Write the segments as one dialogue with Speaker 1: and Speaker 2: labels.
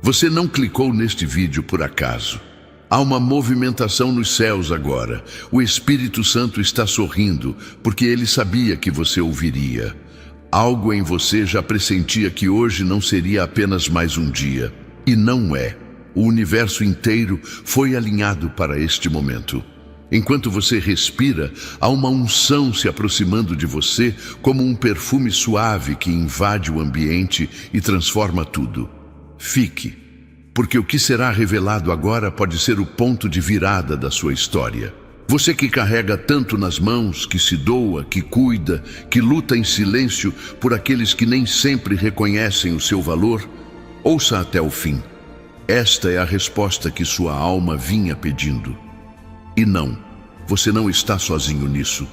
Speaker 1: Você não clicou neste vídeo por acaso. Há uma movimentação nos céus agora. O Espírito Santo está sorrindo, porque ele sabia que você ouviria. Algo em você já pressentia que hoje não seria apenas mais um dia. E não é. O universo inteiro foi alinhado para este momento. Enquanto você respira, há uma unção se aproximando de você, como um perfume suave que invade o ambiente e transforma tudo. Fique, porque o que será revelado agora pode ser o ponto de virada da sua história. Você que carrega tanto nas mãos, que se doa, que cuida, que luta em silêncio por aqueles que nem sempre reconhecem o seu valor, ouça até o fim. Esta é a resposta que sua alma vinha pedindo. E não, você não está sozinho nisso.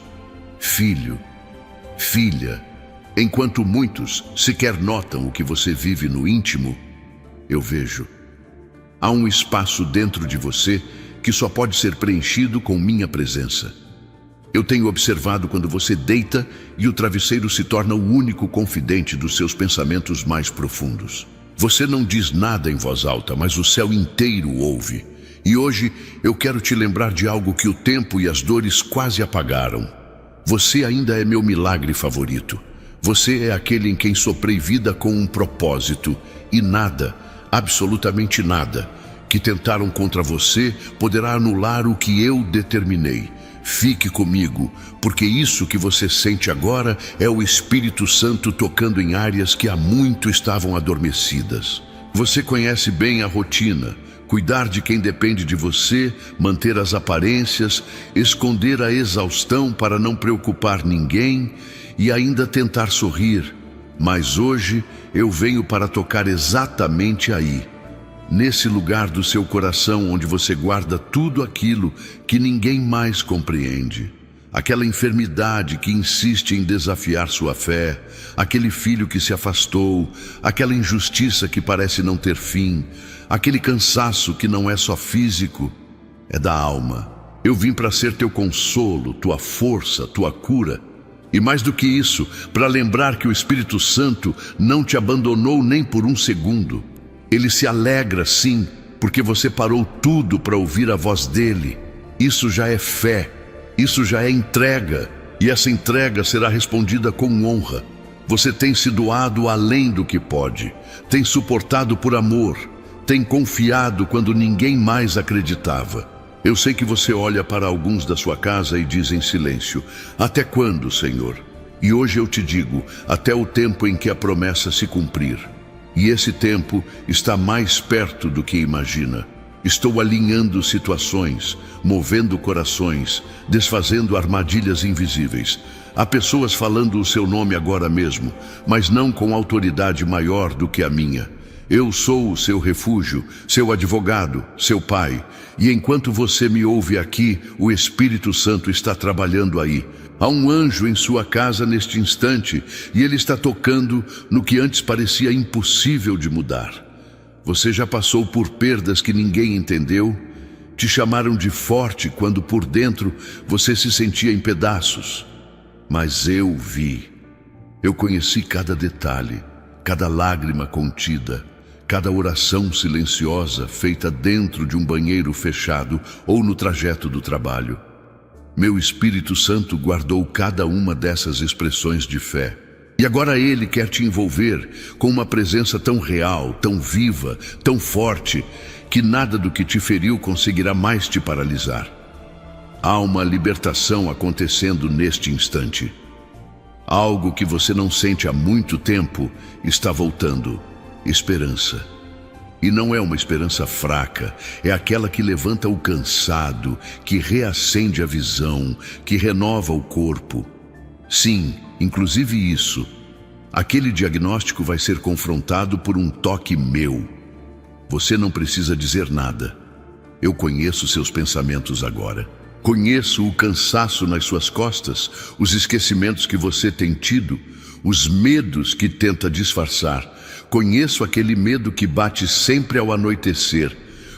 Speaker 1: Filho, filha, enquanto muitos sequer notam o que você vive no íntimo, eu vejo. Há um espaço dentro de você que só pode ser preenchido com minha presença. Eu tenho observado quando você deita e o travesseiro se torna o único confidente dos seus pensamentos mais profundos. Você não diz nada em voz alta, mas o céu inteiro ouve. E hoje eu quero te lembrar de algo que o tempo e as dores quase apagaram. Você ainda é meu milagre favorito. Você é aquele em quem soprei vida com um propósito. E nada, absolutamente nada, que tentaram contra você poderá anular o que eu determinei. Fique comigo, porque isso que você sente agora é o Espírito Santo tocando em áreas que há muito estavam adormecidas. Você conhece bem a rotina. Cuidar de quem depende de você, manter as aparências, esconder a exaustão para não preocupar ninguém e ainda tentar sorrir. Mas hoje eu venho para tocar exatamente aí, nesse lugar do seu coração onde você guarda tudo aquilo que ninguém mais compreende. Aquela enfermidade que insiste em desafiar sua fé, aquele filho que se afastou, aquela injustiça que parece não ter fim, aquele cansaço que não é só físico, é da alma. Eu vim para ser teu consolo, tua força, tua cura. E mais do que isso, para lembrar que o Espírito Santo não te abandonou nem por um segundo. Ele se alegra, sim, porque você parou tudo para ouvir a voz dele. Isso já é fé, isso já é entrega, e essa entrega será respondida com honra. Você tem se doado além do que pode, tem suportado por amor, tem confiado quando ninguém mais acreditava. Eu sei que você olha para alguns da sua casa e diz em silêncio: até quando, Senhor? E hoje eu te digo, até o tempo em que a promessa se cumprir. E esse tempo está mais perto do que imagina. Estou alinhando situações, movendo corações, desfazendo armadilhas invisíveis. Há pessoas falando o seu nome agora mesmo, mas não com autoridade maior do que a minha. Eu sou o seu refúgio, seu advogado, seu pai. E enquanto você me ouve aqui, o Espírito Santo está trabalhando aí. Há um anjo em sua casa neste instante, e ele está tocando no que antes parecia impossível de mudar. Você já passou por perdas que ninguém entendeu? Te chamaram de forte quando por dentro você se sentia em pedaços. Mas eu vi. Eu conheci cada detalhe, cada lágrima contida, cada oração silenciosa feita dentro de um banheiro fechado ou no trajeto do trabalho. Meu Espírito Santo guardou cada uma dessas expressões de fé. E agora Ele quer te envolver com uma presença tão real, tão viva, tão forte, que nada do que te feriu conseguirá mais te paralisar. Há uma libertação acontecendo neste instante. Algo que você não sente há muito tempo está voltando. Esperança. E não é uma esperança fraca, é aquela que levanta o cansado, que reacende a visão, que renova o corpo. Sim, inclusive isso. Aquele diagnóstico vai ser confrontado por um toque meu. Você não precisa dizer nada. Eu conheço seus pensamentos agora. Conheço o cansaço nas suas costas, os esquecimentos que você tem tido, os medos que tenta disfarçar. Conheço aquele medo que bate sempre ao anoitecer,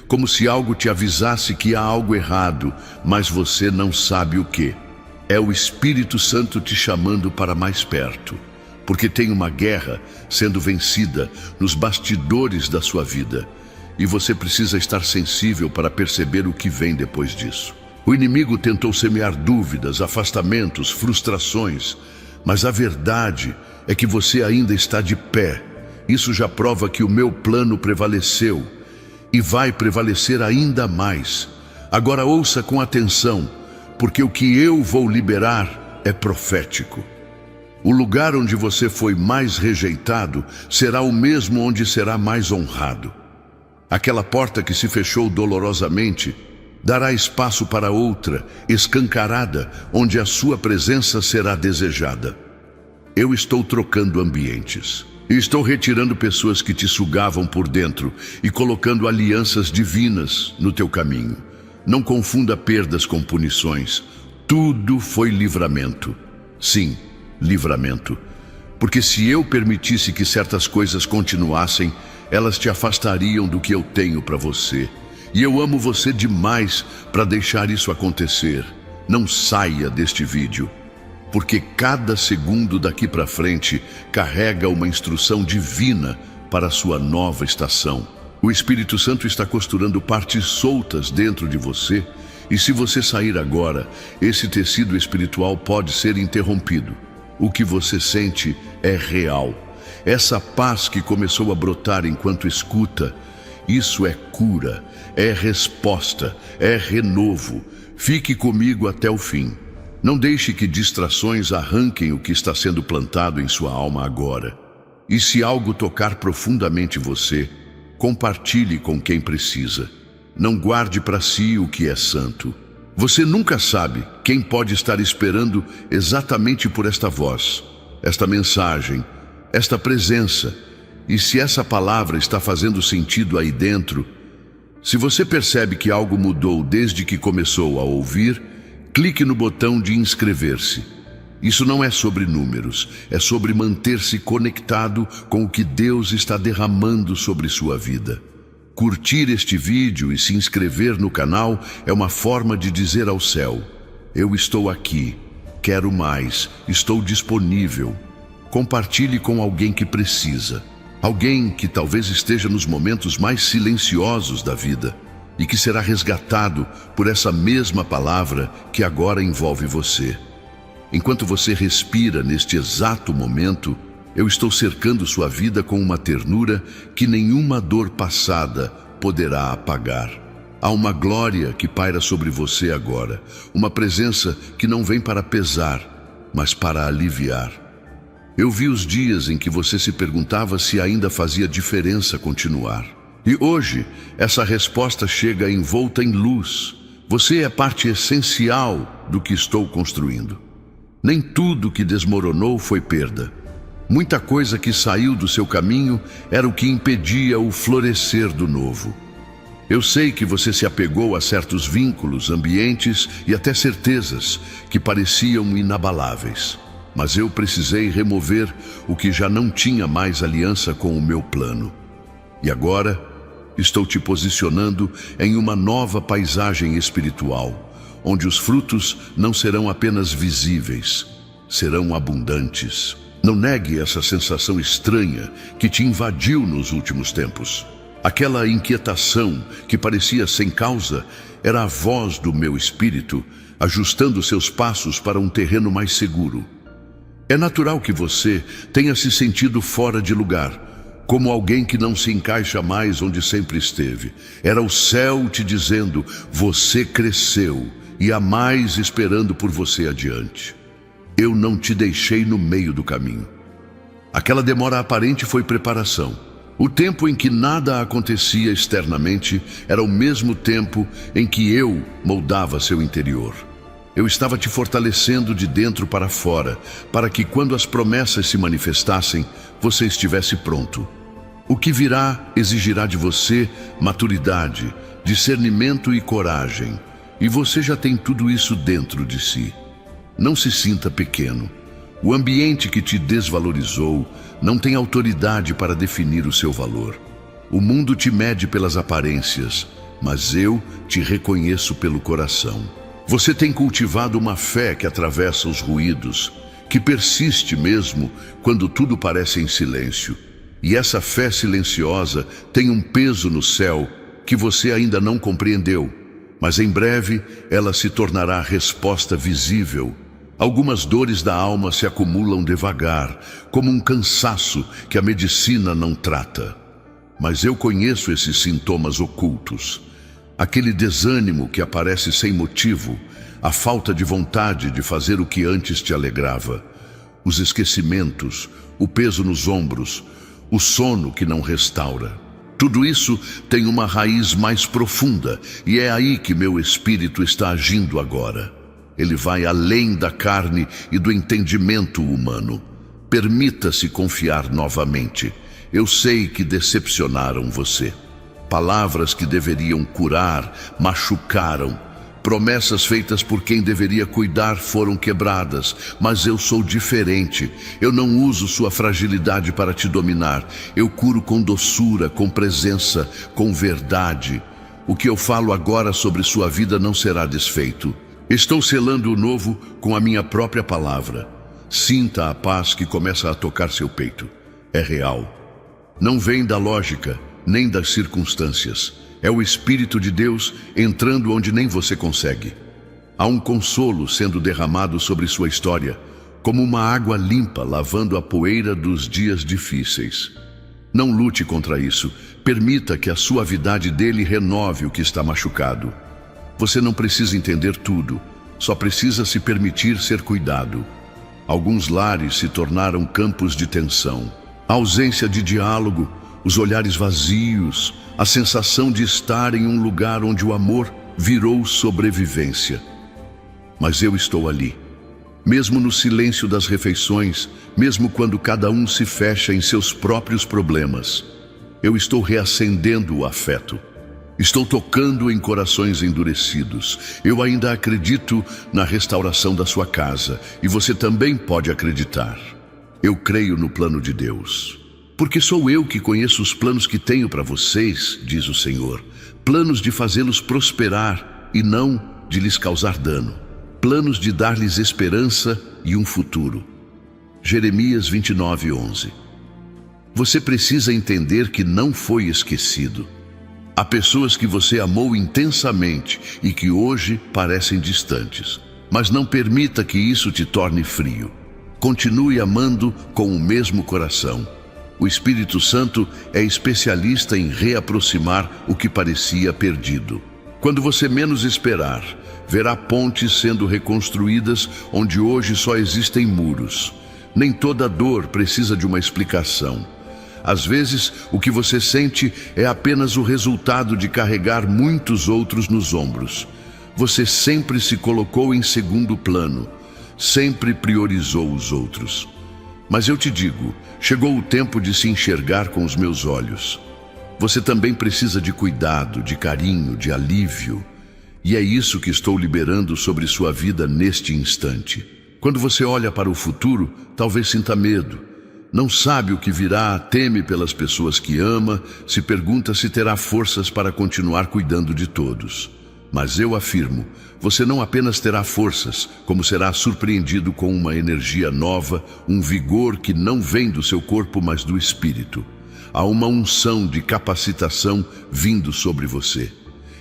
Speaker 1: como se algo te avisasse que há algo errado, mas você não sabe o que. É o Espírito Santo te chamando para mais perto. porque tem uma guerra sendo vencida nos bastidores da sua vida. E você precisa estar sensível para perceber o que vem depois disso. O inimigo tentou semear dúvidas, afastamentos, frustrações, mas a verdade é que você ainda está de pé. Isso já prova que o meu plano prevaleceu e vai prevalecer ainda mais. Agora ouça com atenção, porque o que eu vou liberar é profético. O lugar onde você foi mais rejeitado será o mesmo onde será mais honrado. Aquela porta que se fechou dolorosamente dará espaço para outra, escancarada, onde a sua presença será desejada. Eu estou trocando ambientes. E estou retirando pessoas que te sugavam por dentro e colocando alianças divinas no teu caminho. Não confunda perdas com punições. Tudo foi livramento. Sim, livramento. Porque se eu permitisse que certas coisas continuassem, elas te afastariam do que eu tenho para você. E eu amo você demais para deixar isso acontecer. Não saia deste vídeo, porque cada segundo daqui para frente carrega uma instrução divina para a sua nova estação. O Espírito Santo está costurando partes soltas dentro de você, e se você sair agora, esse tecido espiritual pode ser interrompido. O que você sente é real. Essa paz que começou a brotar enquanto escuta, isso é cura, é resposta, é renovo. Fique comigo até o fim. Não deixe que distrações arranquem o que está sendo plantado em sua alma agora. E se algo tocar profundamente você, compartilhe com quem precisa. Não guarde para si o que é santo. Você nunca sabe quem pode estar esperando exatamente por esta voz, esta mensagem, esta presença. E se essa palavra está fazendo sentido aí dentro, se você percebe que algo mudou desde que começou a ouvir, clique no botão de inscrever-se. Isso não é sobre números, é sobre manter-se conectado com o que Deus está derramando sobre sua vida. Curtir este vídeo e se inscrever no canal é uma forma de dizer ao céu: eu estou aqui, quero mais, estou disponível. Compartilhe com alguém que precisa. Alguém que talvez esteja nos momentos mais silenciosos da vida e que será resgatado por essa mesma palavra que agora envolve você. Enquanto você respira neste exato momento, eu estou cercando sua vida com uma ternura que nenhuma dor passada poderá apagar. Há uma glória que paira sobre você agora, uma presença que não vem para pesar, mas para aliviar. Eu vi os dias em que você se perguntava se ainda fazia diferença continuar. E hoje, essa resposta chega envolta em luz. Você é parte essencial do que estou construindo. Nem tudo que desmoronou foi perda. Muita coisa que saiu do seu caminho era o que impedia o florescer do novo. Eu sei que você se apegou a certos vínculos, ambientes e até certezas que pareciam inabaláveis. Mas eu precisei remover o que já não tinha mais aliança com o meu plano. E agora, estou te posicionando em uma nova paisagem espiritual, onde os frutos não serão apenas visíveis, serão abundantes. Não negue essa sensação estranha que te invadiu nos últimos tempos. Aquela inquietação que parecia sem causa era a voz do meu espírito, ajustando seus passos para um terreno mais seguro. É natural que você tenha se sentido fora de lugar, como alguém que não se encaixa mais onde sempre esteve. Era o céu te dizendo: você cresceu e há mais esperando por você adiante. Eu não te deixei no meio do caminho. Aquela demora aparente foi preparação. O tempo em que nada acontecia externamente era o mesmo tempo em que eu moldava seu interior. Eu estava te fortalecendo de dentro para fora, para que quando as promessas se manifestassem, você estivesse pronto. O que virá exigirá de você maturidade, discernimento e coragem, e você já tem tudo isso dentro de si. Não se sinta pequeno. O ambiente que te desvalorizou não tem autoridade para definir o seu valor. O mundo te mede pelas aparências, mas eu te reconheço pelo coração. Você tem cultivado uma fé que atravessa os ruídos, que persiste mesmo quando tudo parece em silêncio. E essa fé silenciosa tem um peso no céu que você ainda não compreendeu, mas em breve ela se tornará resposta visível. Algumas dores da alma se acumulam devagar, como um cansaço que a medicina não trata. Mas eu conheço esses sintomas ocultos. Aquele desânimo que aparece sem motivo, a falta de vontade de fazer o que antes te alegrava, os esquecimentos, o peso nos ombros, o sono que não restaura. Tudo isso tem uma raiz mais profunda e é aí que meu espírito está agindo agora. Ele vai além da carne e do entendimento humano. Permita-se confiar novamente. Eu sei que decepcionaram você. Palavras que deveriam curar, machucaram. Promessas feitas por quem deveria cuidar foram quebradas, mas eu sou diferente. Eu não uso sua fragilidade para te dominar. Eu curo com doçura, com presença, com verdade. O que eu falo agora sobre sua vida não será desfeito. Estou selando o novo com a minha própria palavra. Sinta a paz que começa a tocar seu peito. É real. Não vem da lógica, nem das circunstâncias. É o Espírito de Deus entrando onde nem você consegue. Há um consolo sendo derramado sobre sua história, como uma água limpa lavando a poeira dos dias difíceis. Não lute contra isso. Permita que a suavidade dele renove o que está machucado. Você não precisa entender tudo, só precisa se permitir ser cuidado. Alguns lares se tornaram campos de tensão. A ausência de diálogo, os olhares vazios, a sensação de estar em um lugar onde o amor virou sobrevivência. Mas eu estou ali. Mesmo no silêncio das refeições, mesmo quando cada um se fecha em seus próprios problemas, eu estou reacendendo o afeto. Estou tocando em corações endurecidos. Eu ainda acredito na restauração da sua casa, e você também pode acreditar. Eu creio no plano de Deus. Porque sou eu que conheço os planos que tenho para vocês, diz o Senhor. Planos de fazê-los prosperar e não de lhes causar dano. Planos de dar-lhes esperança e um futuro. Jeremias 29:11. Você precisa entender que não foi esquecido. Há pessoas que você amou intensamente e que hoje parecem distantes. Mas não permita que isso te torne frio. Continue amando com o mesmo coração. O Espírito Santo é especialista em reaproximar o que parecia perdido. Quando você menos esperar, verá pontes sendo reconstruídas onde hoje só existem muros. Nem toda dor precisa de uma explicação. Às vezes, o que você sente é apenas o resultado de carregar muitos outros nos ombros. Você sempre se colocou em segundo plano, sempre priorizou os outros. Mas eu te digo, chegou o tempo de se enxergar com os meus olhos. Você também precisa de cuidado, de carinho, de alívio. E é isso que estou liberando sobre sua vida neste instante. Quando você olha para o futuro, talvez sinta medo. Não sabe o que virá, teme pelas pessoas que ama, se pergunta se terá forças para continuar cuidando de todos. Mas eu afirmo, você não apenas terá forças, como será surpreendido com uma energia nova, um vigor que não vem do seu corpo, mas do espírito. Há uma unção de capacitação vindo sobre você,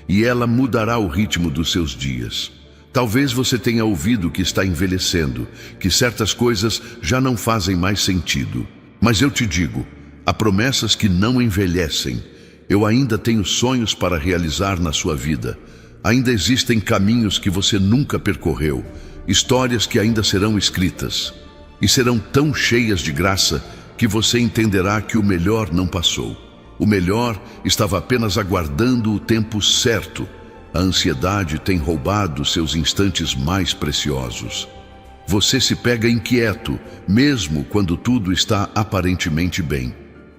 Speaker 1: e ela mudará o ritmo dos seus dias. Talvez você tenha ouvido que está envelhecendo, que certas coisas já não fazem mais sentido. Mas eu te digo, há promessas que não envelhecem. Eu ainda tenho sonhos para realizar na sua vida. Ainda existem caminhos que você nunca percorreu, histórias que ainda serão escritas. E serão tão cheias de graça que você entenderá que o melhor não passou. O melhor estava apenas aguardando o tempo certo. A ansiedade tem roubado seus instantes mais preciosos. Você se pega inquieto, mesmo quando tudo está aparentemente bem.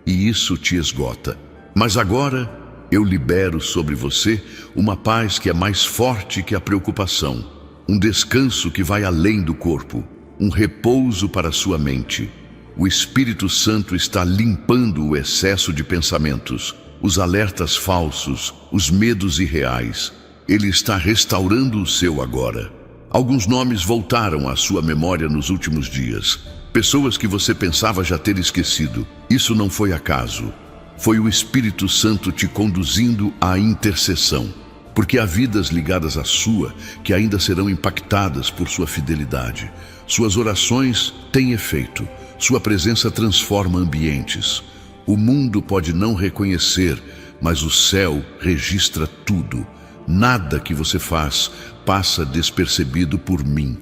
Speaker 1: E isso te esgota. Mas agora, eu libero sobre você uma paz que é mais forte que a preocupação. Um descanso que vai além do corpo. Um repouso para sua mente. O Espírito Santo está limpando o excesso de pensamentos, os alertas falsos, os medos irreais. Ele está restaurando o seu agora. Alguns nomes voltaram à sua memória nos últimos dias. Pessoas que você pensava já ter esquecido. Isso não foi acaso. Foi o Espírito Santo te conduzindo à intercessão. Porque há vidas ligadas à sua que ainda serão impactadas por sua fidelidade. Suas orações têm efeito. Sua presença transforma ambientes. O mundo pode não reconhecer, mas o céu registra tudo. Nada que você faz passa despercebido por mim.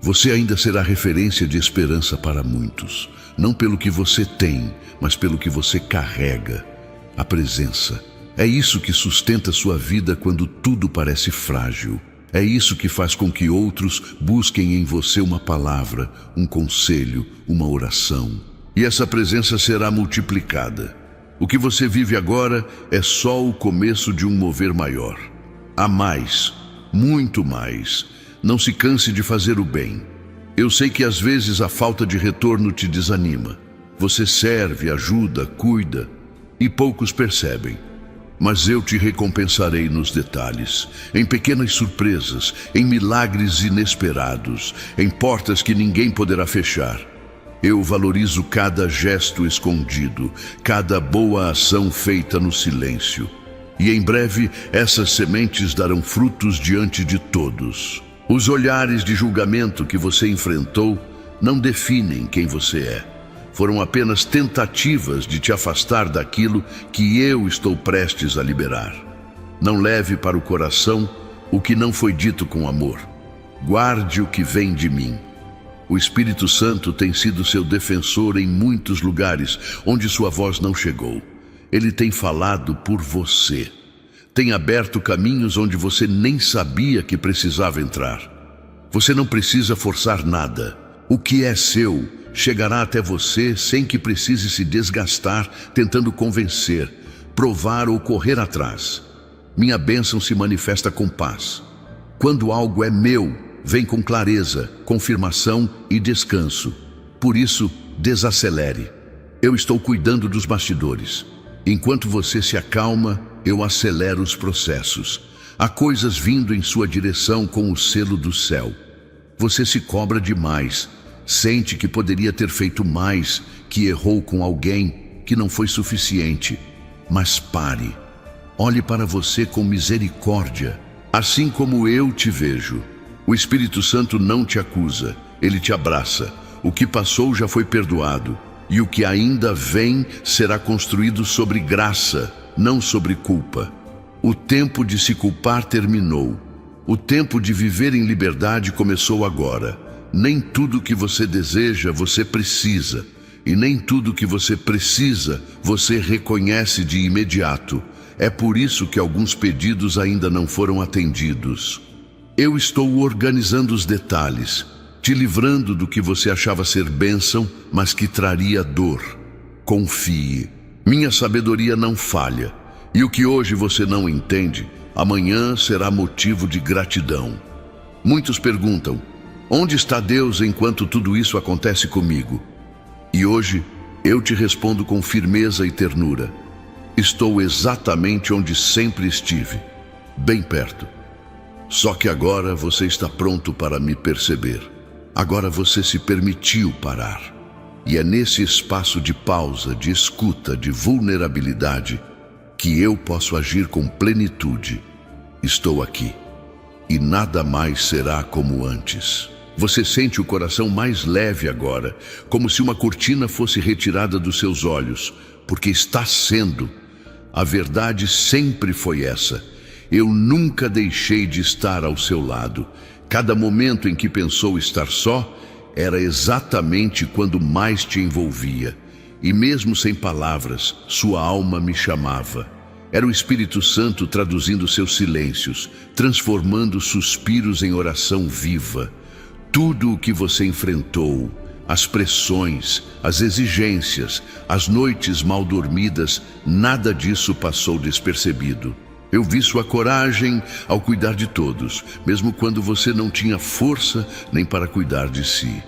Speaker 1: Você ainda será referência de esperança para muitos. Não pelo que você tem, mas pelo que você carrega. A presença. É isso que sustenta sua vida quando tudo parece frágil. É isso que faz com que outros busquem em você uma palavra, um conselho, uma oração. E essa presença será multiplicada. O que você vive agora é só o começo de um mover maior. Há mais, muito mais. Não se canse de fazer o bem. Eu sei que às vezes a falta de retorno te desanima. Você serve, ajuda, cuida, e poucos percebem. Mas eu te recompensarei nos detalhes, em pequenas surpresas, em milagres inesperados, em portas que ninguém poderá fechar. Eu valorizo cada gesto escondido, cada boa ação feita no silêncio. E em breve essas sementes darão frutos diante de todos. Os olhares de julgamento que você enfrentou não definem quem você é. Foram apenas tentativas de te afastar daquilo que eu estou prestes a liberar. Não leve para o coração o que não foi dito com amor. Guarde o que vem de mim. O Espírito Santo tem sido seu defensor em muitos lugares onde sua voz não chegou. Ele tem falado por você. Tem aberto caminhos onde você nem sabia que precisava entrar. Você não precisa forçar nada. O que é seu chegará até você sem que precise se desgastar tentando convencer, provar ou correr atrás. Minha bênção se manifesta com paz. Quando algo é meu, vem com clareza, confirmação e descanso. Por isso, desacelere. Eu estou cuidando dos bastidores. Enquanto você se acalma, eu acelero os processos. Há coisas vindo em sua direção com o selo do céu. Você se cobra demais. Sente que poderia ter feito mais, que errou com alguém, que não foi suficiente. Mas pare. Olhe para você com misericórdia, assim como eu te vejo. O Espírito Santo não te acusa, ele te abraça. O que passou já foi perdoado, e o que ainda vem será construído sobre graça, não sobre culpa. O tempo de se culpar terminou. O tempo de viver em liberdade começou agora. Nem tudo que você deseja, você precisa. E nem tudo que você precisa, você reconhece de imediato. É por isso que alguns pedidos ainda não foram atendidos. Eu estou organizando os detalhes, te livrando do que você achava ser bênção, mas que traria dor. Confie. Minha sabedoria não falha. E o que hoje você não entende, amanhã será motivo de gratidão. Muitos perguntam: onde está Deus enquanto tudo isso acontece comigo? E hoje eu te respondo com firmeza e ternura. Estou exatamente onde sempre estive, bem perto. Só que agora você está pronto para me perceber. Agora você se permitiu parar. E é nesse espaço de pausa, de escuta, de vulnerabilidade, que eu posso agir com plenitude. Estou aqui. E nada mais será como antes. Você sente o coração mais leve agora, como se uma cortina fosse retirada dos seus olhos, porque está sendo. A verdade sempre foi essa. Eu nunca deixei de estar ao seu lado. Cada momento em que pensou estar só, era exatamente quando mais te envolvia. E mesmo sem palavras, sua alma me chamava. Era o Espírito Santo traduzindo seus silêncios, transformando suspiros em oração viva. Tudo o que você enfrentou, as pressões, as exigências, as noites mal dormidas, nada disso passou despercebido. Eu vi sua coragem ao cuidar de todos, mesmo quando você não tinha força nem para cuidar de si.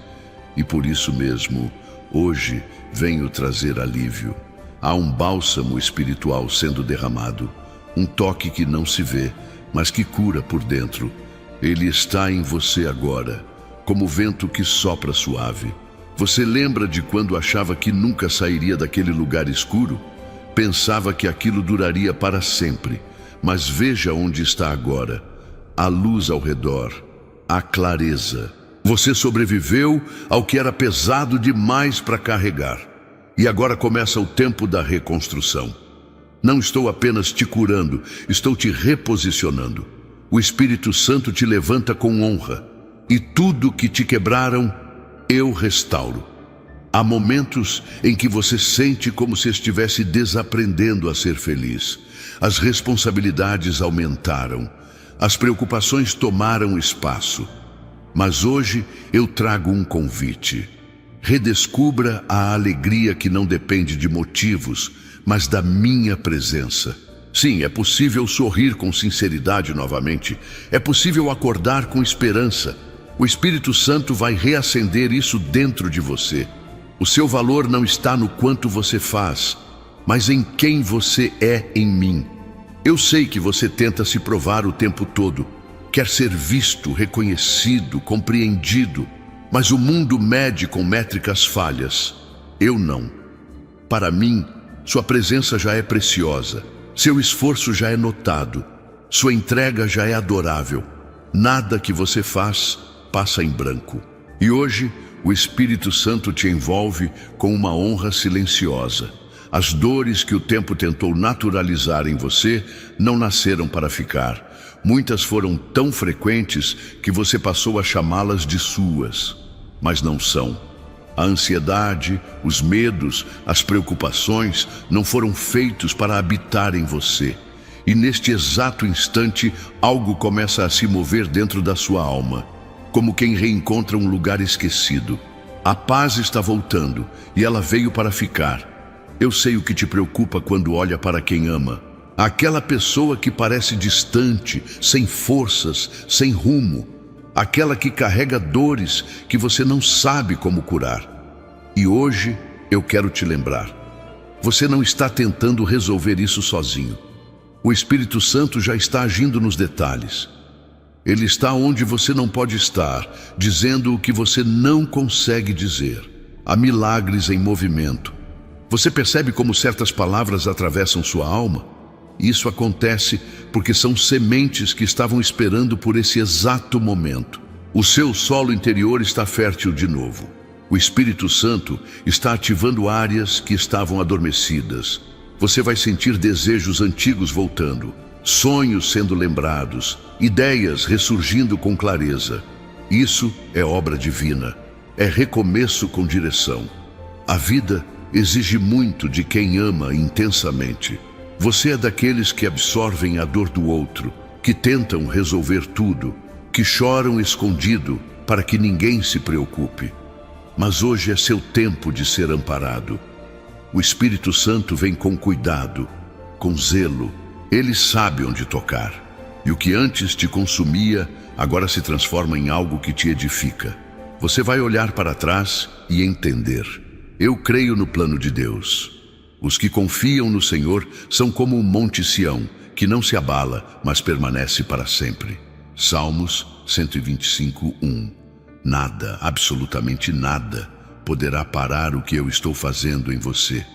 Speaker 1: E por isso mesmo, hoje venho trazer alívio. Há um bálsamo espiritual sendo derramado, um toque que não se vê, mas que cura por dentro. Ele está em você agora, como o vento que sopra suave. Você lembra de quando achava que nunca sairia daquele lugar escuro? Pensava que aquilo duraria para sempre, mas veja onde está agora. Há luz ao redor, há clareza. Você sobreviveu ao que era pesado demais para carregar. E agora começa o tempo da reconstrução. Não estou apenas te curando, estou te reposicionando. O Espírito Santo te levanta com honra. E tudo que te quebraram, eu restauro. Há momentos em que você sente como se estivesse desaprendendo a ser feliz. As responsabilidades aumentaram. As preocupações tomaram espaço. Mas hoje eu trago um convite. Redescubra a alegria que não depende de motivos, mas da minha presença. Sim, é possível sorrir com sinceridade novamente. É possível acordar com esperança. O Espírito Santo vai reacender isso dentro de você. O seu valor não está no quanto você faz, mas em quem você é em mim. Eu sei que você tenta se provar o tempo todo. Quer ser visto, reconhecido, compreendido, mas o mundo mede com métricas falhas. Eu não. Para mim, sua presença já é preciosa, seu esforço já é notado, sua entrega já é adorável. Nada que você faz passa em branco. E hoje, o Espírito Santo te envolve com uma honra silenciosa. As dores que o tempo tentou naturalizar em você não nasceram para ficar. Muitas foram tão frequentes que você passou a chamá-las de suas, mas não são. A ansiedade, os medos, as preocupações não foram feitos para habitar em você. E neste exato instante, algo começa a se mover dentro da sua alma, como quem reencontra um lugar esquecido. A paz está voltando e ela veio para ficar. Eu sei o que te preocupa quando olha para quem ama. Aquela pessoa que parece distante, sem forças, sem rumo. Aquela que carrega dores que você não sabe como curar. E hoje eu quero te lembrar. Você não está tentando resolver isso sozinho. O Espírito Santo já está agindo nos detalhes. Ele está onde você não pode estar, dizendo o que você não consegue dizer. Há milagres em movimento. Você percebe como certas palavras atravessam sua alma? Isso acontece porque são sementes que estavam esperando por esse exato momento. O seu solo interior está fértil de novo. O Espírito Santo está ativando áreas que estavam adormecidas. Você vai sentir desejos antigos voltando, sonhos sendo lembrados, ideias ressurgindo com clareza. Isso é obra divina, é recomeço com direção. A vida exige muito de quem ama intensamente. Você é daqueles que absorvem a dor do outro, que tentam resolver tudo, que choram escondido para que ninguém se preocupe. Mas hoje é seu tempo de ser amparado. O Espírito Santo vem com cuidado, com zelo. Ele sabe onde tocar. E o que antes te consumia, agora se transforma em algo que te edifica. Você vai olhar para trás e entender. Eu creio no plano de Deus. Os que confiam no Senhor são como o Monte Sião, que não se abala, mas permanece para sempre. Salmos 125:1. Nada, absolutamente nada, poderá parar o que eu estou fazendo em você.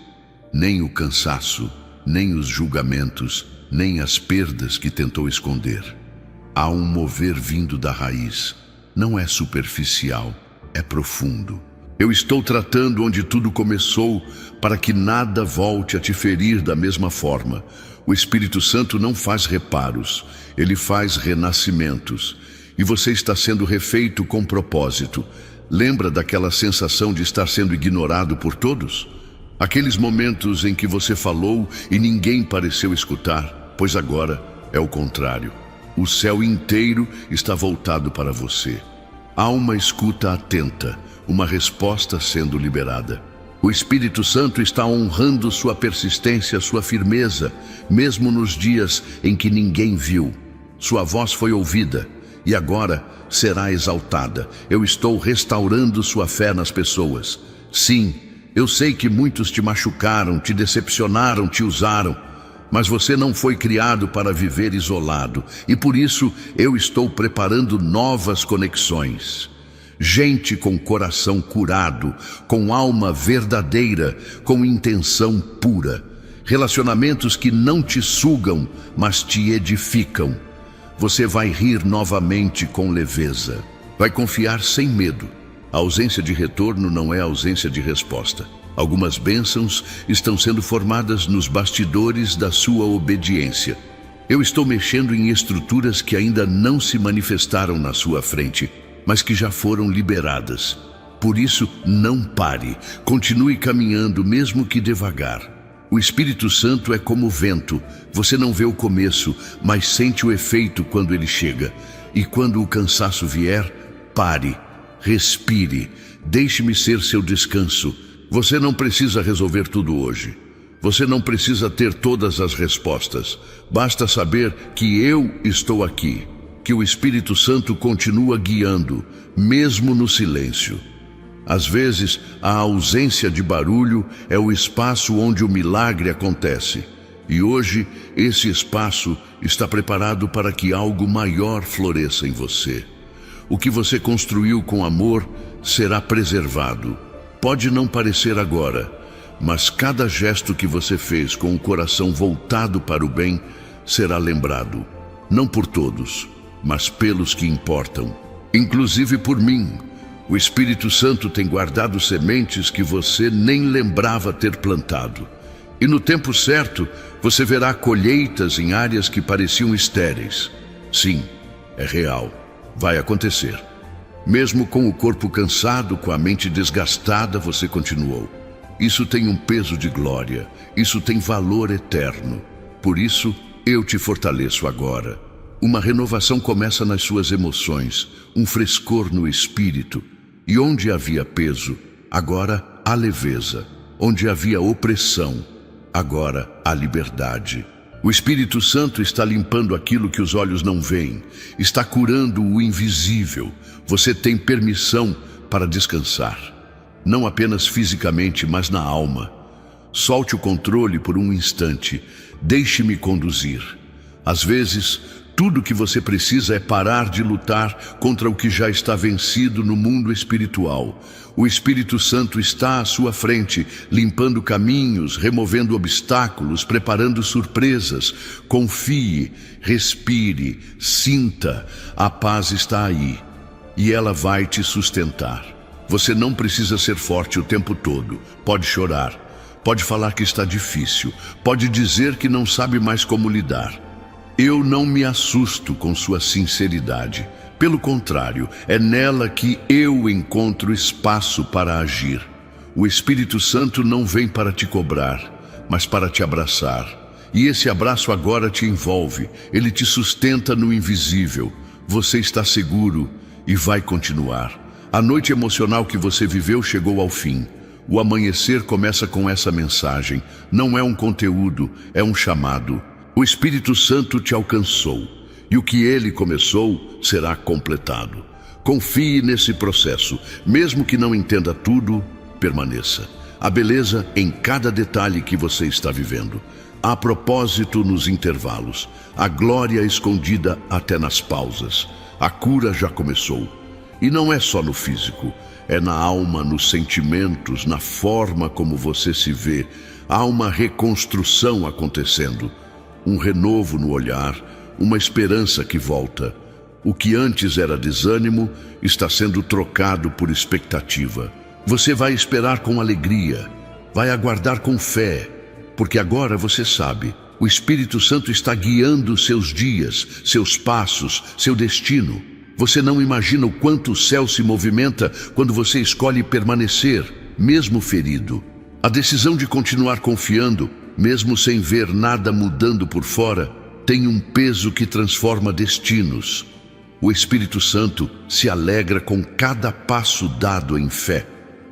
Speaker 1: Nem o cansaço, nem os julgamentos, nem as perdas que tentou esconder. Há um mover vindo da raiz. Não é superficial, é profundo. Eu estou tratando onde tudo começou para que nada volte a te ferir da mesma forma. O Espírito Santo não faz reparos, ele faz renascimentos. E você está sendo refeito com propósito. Lembra daquela sensação de estar sendo ignorado por todos? Aqueles momentos em que você falou e ninguém pareceu escutar? Pois agora é o contrário. O céu inteiro está voltado para você. Há uma escuta atenta, uma resposta sendo liberada. O Espírito Santo está honrando sua persistência, sua firmeza, mesmo nos dias em que ninguém viu. Sua voz foi ouvida e agora será exaltada. Eu estou restaurando sua fé nas pessoas. Sim, eu sei que muitos te machucaram, te decepcionaram, te usaram, Mas você não foi criado para viver isolado, e por isso eu estou preparando novas conexões. Gente com coração curado, com alma verdadeira, com intenção pura. Relacionamentos que não te sugam, mas te edificam. Você vai rir novamente com leveza. Vai confiar sem medo. A ausência de retorno não é ausência de resposta. Algumas bênçãos estão sendo formadas nos bastidores da sua obediência. Eu estou mexendo em estruturas que ainda não se manifestaram na sua frente, mas que já foram liberadas. Por isso, não pare. Continue caminhando, mesmo que devagar. O Espírito Santo é como o vento. Você não vê o começo, mas sente o efeito quando ele chega. E quando o cansaço vier, pare, respire, deixe-me ser seu descanso. Você não precisa resolver tudo hoje. Você não precisa ter todas as respostas. Basta saber que eu estou aqui, que o Espírito Santo continua guiando, mesmo no silêncio. Às vezes, a ausência de barulho é o espaço onde o milagre acontece. E hoje, esse espaço está preparado para que algo maior floresça em você. O que você construiu com amor será preservado. Pode não parecer agora, mas cada gesto que você fez com o coração voltado para o bem será lembrado. Não por todos, mas pelos que importam. Inclusive por mim. O Espírito Santo tem guardado sementes que você nem lembrava ter plantado. E no tempo certo, você verá colheitas em áreas que pareciam estéreis. Sim, é real. Vai acontecer. Mesmo com o corpo cansado, com a mente desgastada, você continuou. Isso tem um peso de glória. Isso tem valor eterno. Por isso, eu te fortaleço agora. Uma renovação começa nas suas emoções, um frescor no espírito. E onde havia peso, agora há leveza. Onde havia opressão, agora há liberdade. O Espírito Santo está limpando aquilo que os olhos não veem, está curando o invisível. Você tem permissão para descansar, não apenas fisicamente, mas na alma. Solte o controle por um instante, deixe-me conduzir. Às vezes, tudo que você precisa é parar de lutar contra o que já está vencido no mundo espiritual. O Espírito Santo está à sua frente, limpando caminhos, removendo obstáculos, preparando surpresas. Confie, respire, sinta. A paz está aí e ela vai te sustentar. Você não precisa ser forte o tempo todo. Pode chorar, pode falar que está difícil, pode dizer que não sabe mais como lidar. Eu não me assusto com sua sinceridade. Pelo contrário, é nela que eu encontro espaço para agir. O Espírito Santo não vem para te cobrar, mas para te abraçar. E esse abraço agora te envolve, ele te sustenta no invisível. Você está seguro e vai continuar. A noite emocional que você viveu chegou ao fim. O amanhecer começa com essa mensagem. Não é um conteúdo, é um chamado. O Espírito Santo te alcançou, e o que ele começou será completado. Confie nesse processo, mesmo que não entenda tudo, permaneça. A beleza em cada detalhe que você está vivendo. Há propósito nos intervalos, a glória escondida até nas pausas. A cura já começou. E não é só no físico, é na alma, nos sentimentos, na forma como você se vê. Há uma reconstrução acontecendo. Um renovo no olhar, uma esperança que volta. O que antes era desânimo está sendo trocado por expectativa. Você vai esperar com alegria, vai aguardar com fé, porque agora você sabe, o Espírito Santo está guiando seus dias, seus passos, seu destino. Você não imagina o quanto o céu se movimenta quando você escolhe permanecer, mesmo ferido. A decisão de continuar confiando, mesmo sem ver nada mudando por fora, tem um peso que transforma destinos. O Espírito Santo se alegra com cada passo dado em fé.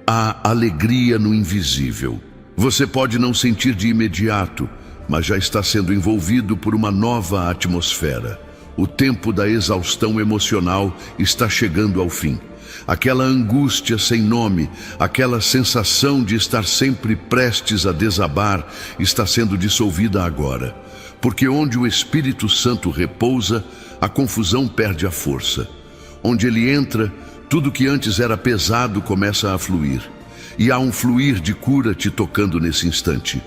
Speaker 1: Há alegria no invisível. Você pode não sentir de imediato, mas já está sendo envolvido por uma nova atmosfera. O tempo da exaustão emocional está chegando ao fim. aquela angústia sem nome, aquela sensação de estar sempre prestes a desabar, está sendo dissolvida agora. Porque onde o Espírito Santo repousa, a confusão perde a força. Onde ele entra, tudo que antes era pesado começa a fluir. E há um fluir de cura te tocando nesse instante.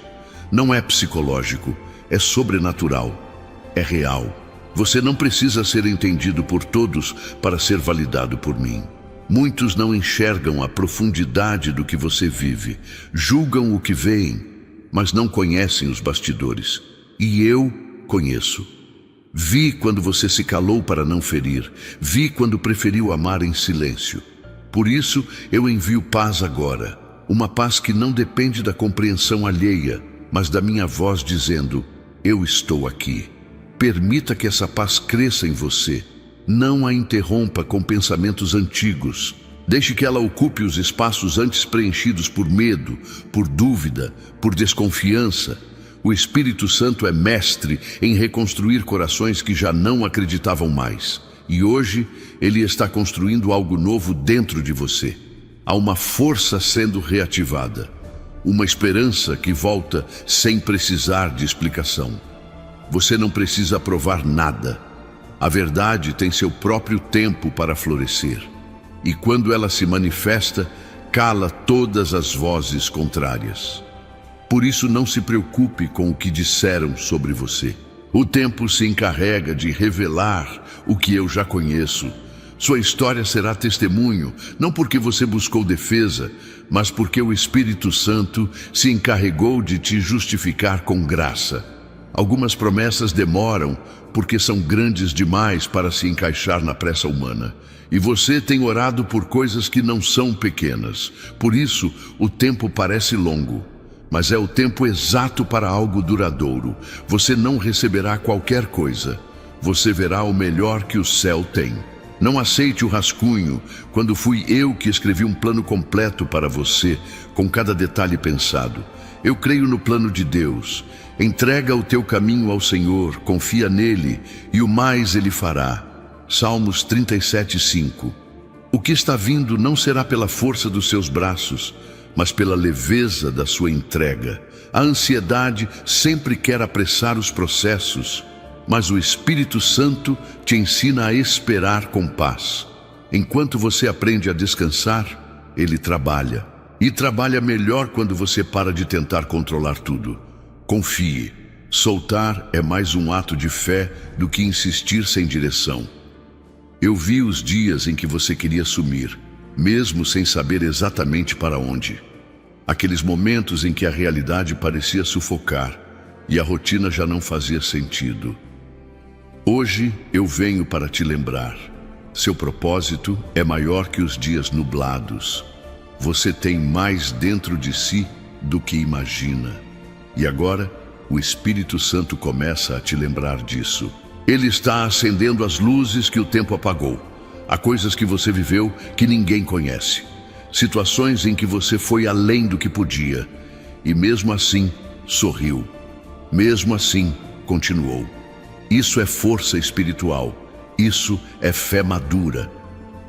Speaker 1: Não é psicológico, é sobrenatural, é real. Você não precisa ser entendido por todos para ser validado por mim. Muitos não enxergam a profundidade do que você vive, julgam o que veem, mas não conhecem os bastidores. E eu conheço. Vi quando você se calou para não ferir, vi quando preferiu amar em silêncio. Por isso eu envio paz agora, uma paz que não depende da compreensão alheia, mas da minha voz dizendo: eu estou aqui. Permita que essa paz cresça em você. Não a interrompa com pensamentos antigos. Deixe que ela ocupe os espaços antes preenchidos por medo, por dúvida, por desconfiança. O Espírito Santo é mestre em reconstruir corações que já não acreditavam mais. E hoje ele está construindo algo novo dentro de você. Há uma força sendo reativada. Uma esperança que volta sem precisar de explicação. Você não precisa provar nada. A verdade tem seu próprio tempo para florescer. E quando ela se manifesta, cala todas as vozes contrárias. Por isso não se preocupe com o que disseram sobre você. O tempo se encarrega de revelar o que eu já conheço. Sua história será testemunho, não porque você buscou defesa, mas porque o Espírito Santo se encarregou de te justificar com graça. Algumas promessas demoram porque são grandes demais para se encaixar na pressa humana. E você tem orado por coisas que não são pequenas. Por isso, o tempo parece longo. Mas é o tempo exato para algo duradouro. Você não receberá qualquer coisa. Você verá o melhor que o céu tem. Não aceite o rascunho, quando fui eu que escrevi um plano completo para você, com cada detalhe pensado. Eu creio no plano de Deus. Entrega o teu caminho ao Senhor, confia nele, e o mais ele fará. Salmos 37:5. O que está vindo não será pela força dos seus braços, mas pela leveza da sua entrega. A ansiedade sempre quer apressar os processos, mas o Espírito Santo te ensina a esperar com paz. Enquanto você aprende a descansar, ele trabalha. E trabalha melhor quando você para de tentar controlar tudo. Confie. Soltar é mais um ato de fé do que insistir sem direção. Eu vi os dias em que você queria sumir, mesmo sem saber exatamente para onde. Aqueles momentos em que a realidade parecia sufocar e a rotina já não fazia sentido. Hoje eu venho para te lembrar. Seu propósito é maior que os dias nublados. Você tem mais dentro de si do que imagina. E agora, o Espírito Santo começa a te lembrar disso. Ele está acendendo as luzes que o tempo apagou. Há coisas que você viveu que ninguém conhece. Situações em que você foi além do que podia. E mesmo assim, sorriu. Mesmo assim, continuou. Isso é força espiritual. Isso é fé madura.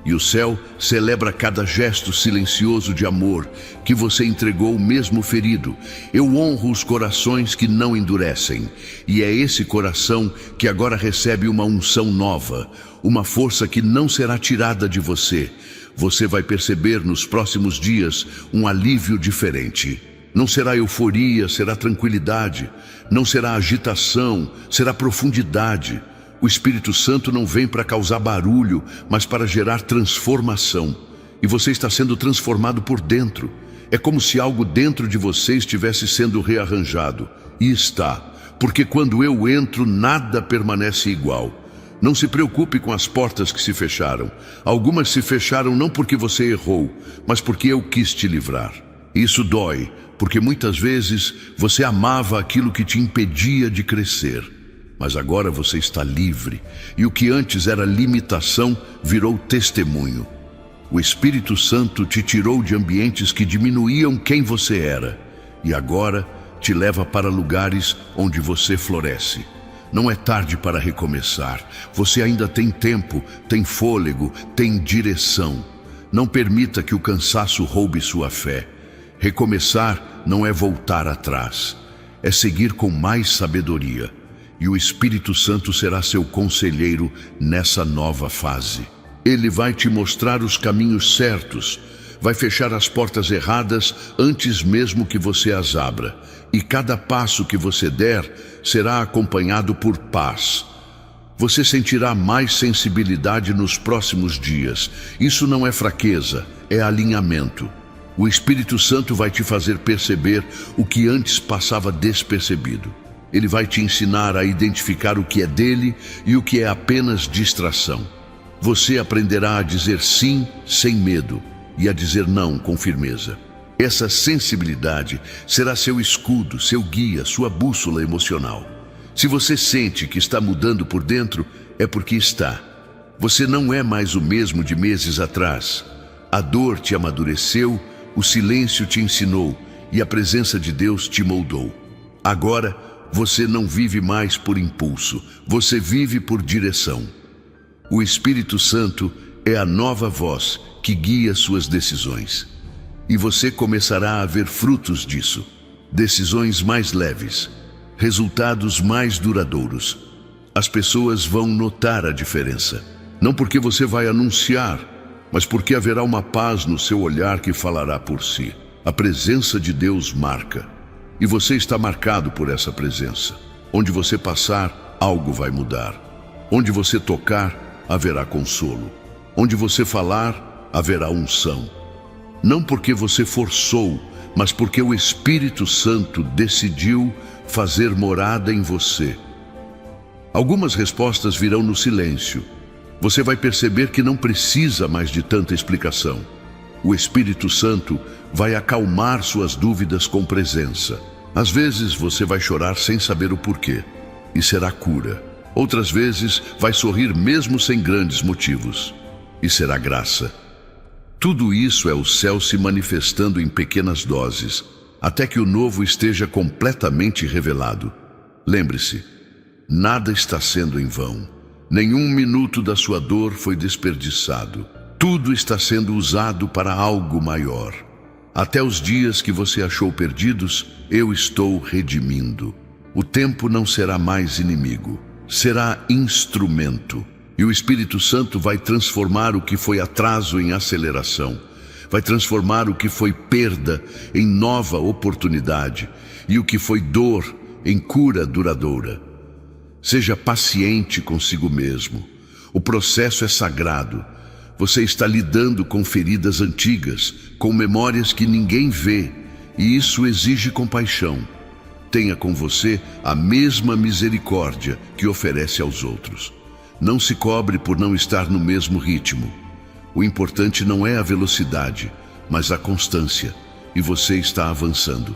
Speaker 1: E o céu celebra cada gesto silencioso de amor que você entregou mesmo ferido. Eu honro os corações que não endurecem. E é esse coração que agora recebe uma unção nova, uma força que não será tirada de você. Você vai perceber nos próximos dias um alívio diferente. Não será euforia, será tranquilidade. Não será agitação, será profundidade. O Espírito Santo não vem para causar barulho, mas para gerar transformação. E você está sendo transformado por dentro. É como se algo dentro de você estivesse sendo rearranjado. E está, porque quando eu entro, nada permanece igual. Não se preocupe com as portas que se fecharam. Algumas se fecharam não porque você errou, mas porque eu quis te livrar. Isso dói, porque muitas vezes você amava aquilo que te impedia de crescer. Mas agora você está livre, e o que antes era limitação virou testemunho. O Espírito Santo te tirou de ambientes que diminuíam quem você era, e agora te leva para lugares onde você floresce. Não é tarde para recomeçar. Você ainda tem tempo, tem fôlego, tem direção. Não permita que o cansaço roube sua fé. Recomeçar não é voltar atrás, é seguir com mais sabedoria. E o Espírito Santo será seu conselheiro nessa nova fase. Ele vai te mostrar os caminhos certos, vai fechar as portas erradas antes mesmo que você as abra. E cada passo que você der será acompanhado por paz. Você sentirá mais sensibilidade nos próximos dias. Isso não é fraqueza, é alinhamento. O Espírito Santo vai te fazer perceber o que antes passava despercebido. Ele vai te ensinar a identificar o que é dele e o que é apenas distração. Você aprenderá a dizer sim sem medo e a dizer não com firmeza. Essa sensibilidade será seu escudo, seu guia, sua bússola emocional. Se você sente que está mudando por dentro, é porque está. Você não é mais o mesmo de meses atrás. A dor te amadureceu, o silêncio te ensinou e a presença de Deus te moldou. Agora, você não vive mais por impulso, você vive por direção. O Espírito Santo é a nova voz que guia suas decisões. E você começará a ver frutos disso. Decisões mais leves, resultados mais duradouros. As pessoas vão notar a diferença. Não porque você vai anunciar, mas porque haverá uma paz no seu olhar que falará por si. A presença de Deus marca. E você está marcado por essa presença. Onde você passar, algo vai mudar. Onde você tocar, haverá consolo. Onde você falar, haverá unção. Não porque você forçou, mas porque o Espírito Santo decidiu fazer morada em você. Algumas respostas virão no silêncio. Você vai perceber que não precisa mais de tanta explicação. O Espírito Santo vai acalmar suas dúvidas com presença. Às vezes você vai chorar sem saber o porquê, e será cura. Outras vezes vai sorrir mesmo sem grandes motivos, e será graça. Tudo isso é o céu se manifestando em pequenas doses, até que o novo esteja completamente revelado. Lembre-se, nada está sendo em vão. Nenhum minuto da sua dor foi desperdiçado. Tudo está sendo usado para algo maior. Até os dias que você achou perdidos, eu estou redimindo. O tempo não será mais inimigo, será instrumento. E o Espírito Santo vai transformar o que foi atraso em aceleração. Vai transformar o que foi perda em nova oportunidade. E o que foi dor em cura duradoura. Seja paciente consigo mesmo. O processo é sagrado. Você está lidando com feridas antigas, com memórias que ninguém vê, e isso exige compaixão. Tenha com você a mesma misericórdia que oferece aos outros. Não se cobre por não estar no mesmo ritmo. O importante não é a velocidade, mas a constância, e você está avançando.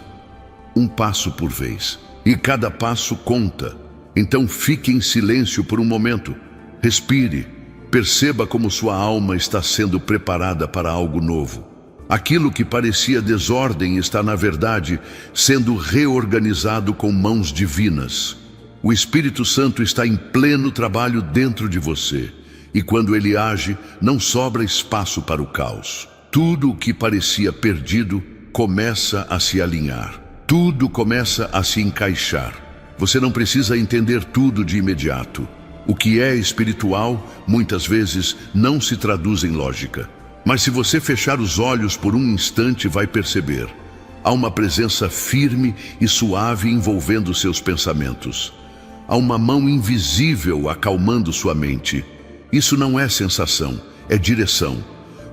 Speaker 1: Um passo por vez, e cada passo conta. Então fique em silêncio por um momento, respire, perceba como sua alma está sendo preparada para algo novo. Aquilo que parecia desordem está, na verdade, sendo reorganizado com mãos divinas. O Espírito Santo está em pleno trabalho dentro de você, e quando ele age, não sobra espaço para o caos. Tudo o que parecia perdido começa a se alinhar. Tudo começa a se encaixar. Você não precisa entender tudo de imediato. O que é espiritual, muitas vezes, não se traduz em lógica. Mas se você fechar os olhos por um instante, vai perceber. Há uma presença firme e suave envolvendo seus pensamentos. Há uma mão invisível acalmando sua mente. Isso não é sensação, é direção.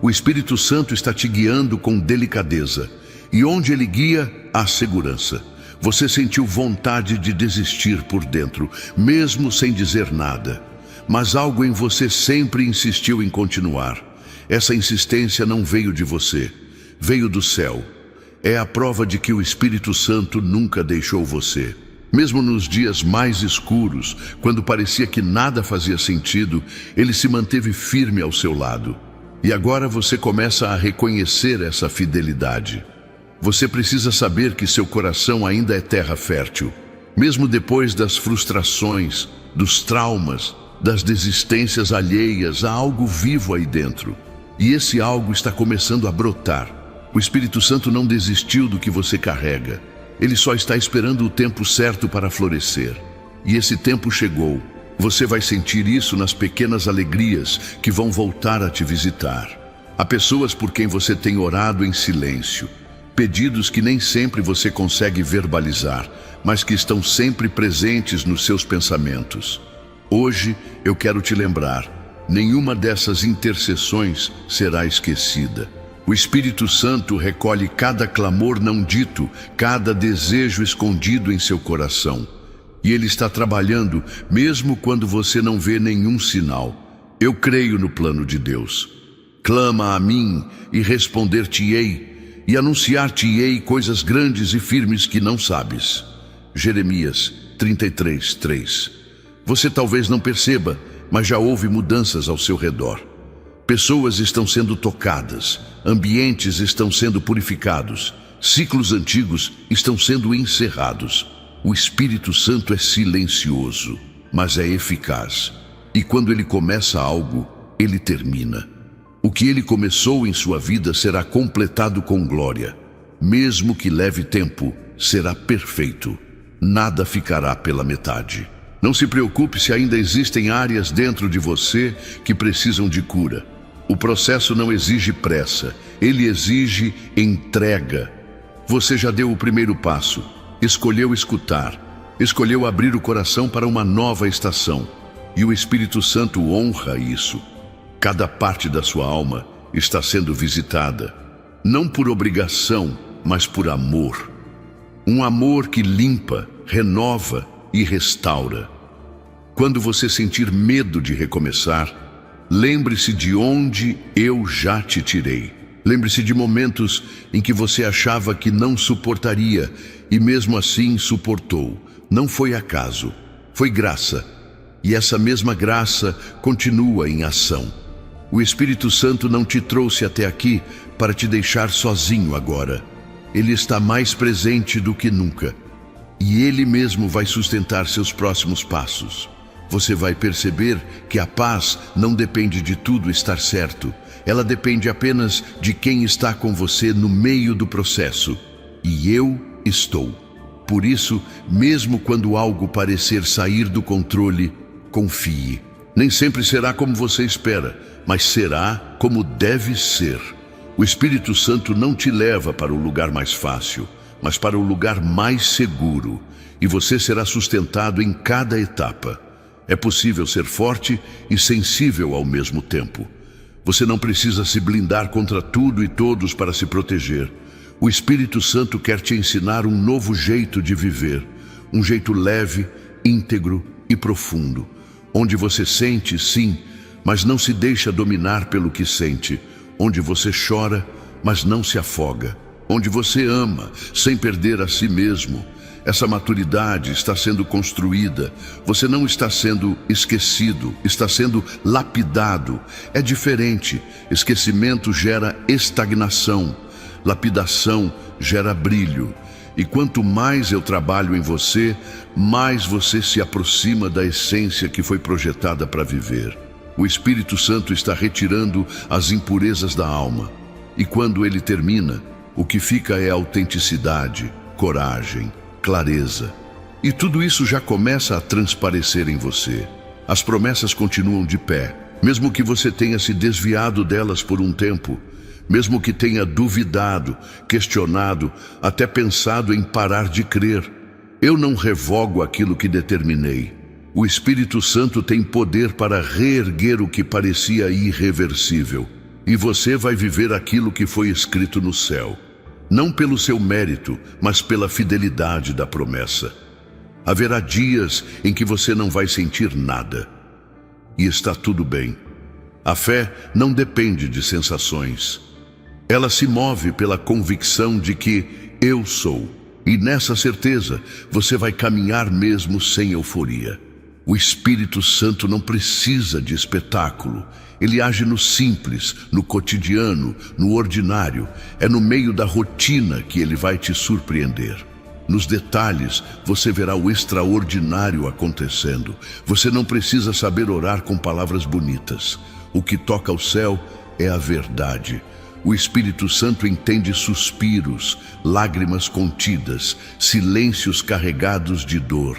Speaker 1: O Espírito Santo está te guiando com delicadeza. E onde ele guia, há segurança. Você sentiu vontade de desistir por dentro, mesmo sem dizer nada. Mas algo em você sempre insistiu em continuar. Essa insistência não veio de você, veio do céu. É a prova de que o Espírito Santo nunca deixou você. Mesmo nos dias mais escuros, quando parecia que nada fazia sentido, ele se manteve firme ao seu lado. E agora você começa a reconhecer essa fidelidade. Você precisa saber que seu coração ainda é terra fértil. Mesmo depois das frustrações, dos traumas, das desistências alheias, há algo vivo aí dentro. E esse algo está começando a brotar. O Espírito Santo não desistiu do que você carrega. Ele só está esperando o tempo certo para florescer. E esse tempo chegou. Você vai sentir isso nas pequenas alegrias que vão voltar a te visitar. Há pessoas por quem você tem orado em silêncio. Pedidos que nem sempre você consegue verbalizar, mas que estão sempre presentes nos seus pensamentos. Hoje eu quero te lembrar, nenhuma dessas intercessões será esquecida. O Espírito Santo recolhe cada clamor não dito, cada desejo escondido em seu coração. E Ele está trabalhando mesmo quando você não vê nenhum sinal. Eu creio no plano de Deus. Clama a mim e responder-te-ei, e anunciar-te-ei coisas grandes e firmes que não sabes. Jeremias 33:3. Você talvez não perceba, mas já houve mudanças ao seu redor. Pessoas estão sendo tocadas, ambientes estão sendo purificados, ciclos antigos estão sendo encerrados. O Espírito Santo é silencioso, mas é eficaz. E quando ele começa algo, ele termina. O que ele começou em sua vida será completado com glória. Mesmo que leve tempo, será perfeito. Nada ficará pela metade. Não se preocupe se ainda existem áreas dentro de você que precisam de cura. O processo não exige pressa, ele exige entrega. Você já deu o primeiro passo, escolheu escutar, escolheu abrir o coração para uma nova estação. E o Espírito Santo honra isso. Cada parte da sua alma está sendo visitada, não por obrigação, mas por amor. Um amor que limpa, renova e restaura. Quando você sentir medo de recomeçar, lembre-se de onde eu já te tirei. Lembre-se de momentos em que você achava que não suportaria e mesmo assim suportou. Não foi acaso, foi graça. E essa mesma graça continua em ação. O Espírito Santo não te trouxe até aqui para te deixar sozinho agora. Ele está mais presente do que nunca. E Ele mesmo vai sustentar seus próximos passos. Você vai perceber que a paz não depende de tudo estar certo. Ela depende apenas de quem está com você no meio do processo. E eu estou. Por isso, mesmo quando algo parecer sair do controle, confie. Nem sempre será como você espera, mas será como deve ser. O Espírito Santo não te leva para o lugar mais fácil, mas para o lugar mais seguro. E você será sustentado em cada etapa. É possível ser forte e sensível ao mesmo tempo. Você não precisa se blindar contra tudo e todos para se proteger. O Espírito Santo quer te ensinar um novo jeito de viver, um jeito leve, íntegro e profundo, onde você sente, sim, mas não se deixa dominar pelo que sente, onde você chora, mas não se afoga, onde você ama, sem perder a si mesmo. Essa maturidade está sendo construída. Você não está sendo esquecido, está sendo lapidado. É diferente. Esquecimento gera estagnação. Lapidação gera brilho. E quanto mais eu trabalho em você, mais você se aproxima da essência que foi projetada para viver. O Espírito Santo está retirando as impurezas da alma. E quando ele termina, o que fica é autenticidade, coragem, clareza. E tudo isso já começa a transparecer em você. As promessas continuam de pé, mesmo que você tenha se desviado delas por um tempo, mesmo que tenha duvidado, questionado, até pensado em parar de crer. Eu não revogo aquilo que determinei. O Espírito Santo tem poder para reerguer o que parecia irreversível. E você vai viver aquilo que foi escrito no céu. Não pelo seu mérito, mas pela fidelidade da promessa. Haverá dias em que você não vai sentir nada. E está tudo bem. A fé não depende de sensações. Ela se move pela convicção de que eu sou. E nessa certeza, você vai caminhar mesmo sem euforia. O Espírito Santo não precisa de espetáculo. Ele age no simples, no cotidiano, no ordinário. É no meio da rotina que ele vai te surpreender. Nos detalhes, você verá o extraordinário acontecendo. Você não precisa saber orar com palavras bonitas. O que toca o céu é a verdade. O Espírito Santo entende suspiros, lágrimas contidas, silêncios carregados de dor.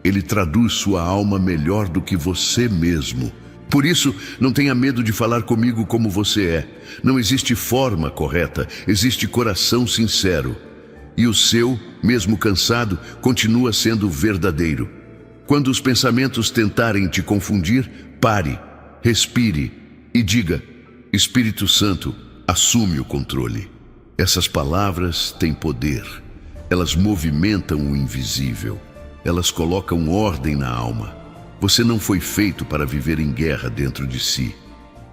Speaker 1: Ele traduz sua alma melhor do que você mesmo. Por isso, não tenha medo de falar comigo como você é. Não existe forma correta, existe coração sincero. E o seu, mesmo cansado, continua sendo verdadeiro. Quando os pensamentos tentarem te confundir, pare, respire e diga: Espírito Santo, assume o controle. Essas palavras têm poder. Elas movimentam o invisível. Elas colocam ordem na alma. Você não foi feito para viver em guerra dentro de si.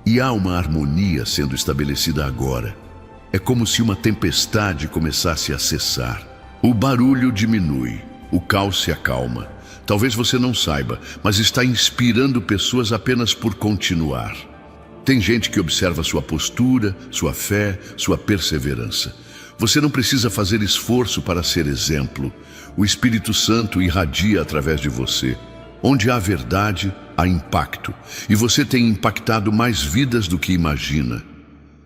Speaker 1: E há uma harmonia sendo estabelecida agora. É como se uma tempestade começasse a cessar. O barulho diminui, o caos se acalma. Talvez você não saiba, mas está inspirando pessoas apenas por continuar. Tem gente que observa sua postura, sua fé, sua perseverança. Você não precisa fazer esforço para ser exemplo. O Espírito Santo irradia através de você. Onde há verdade, há impacto. E você tem impactado mais vidas do que imagina.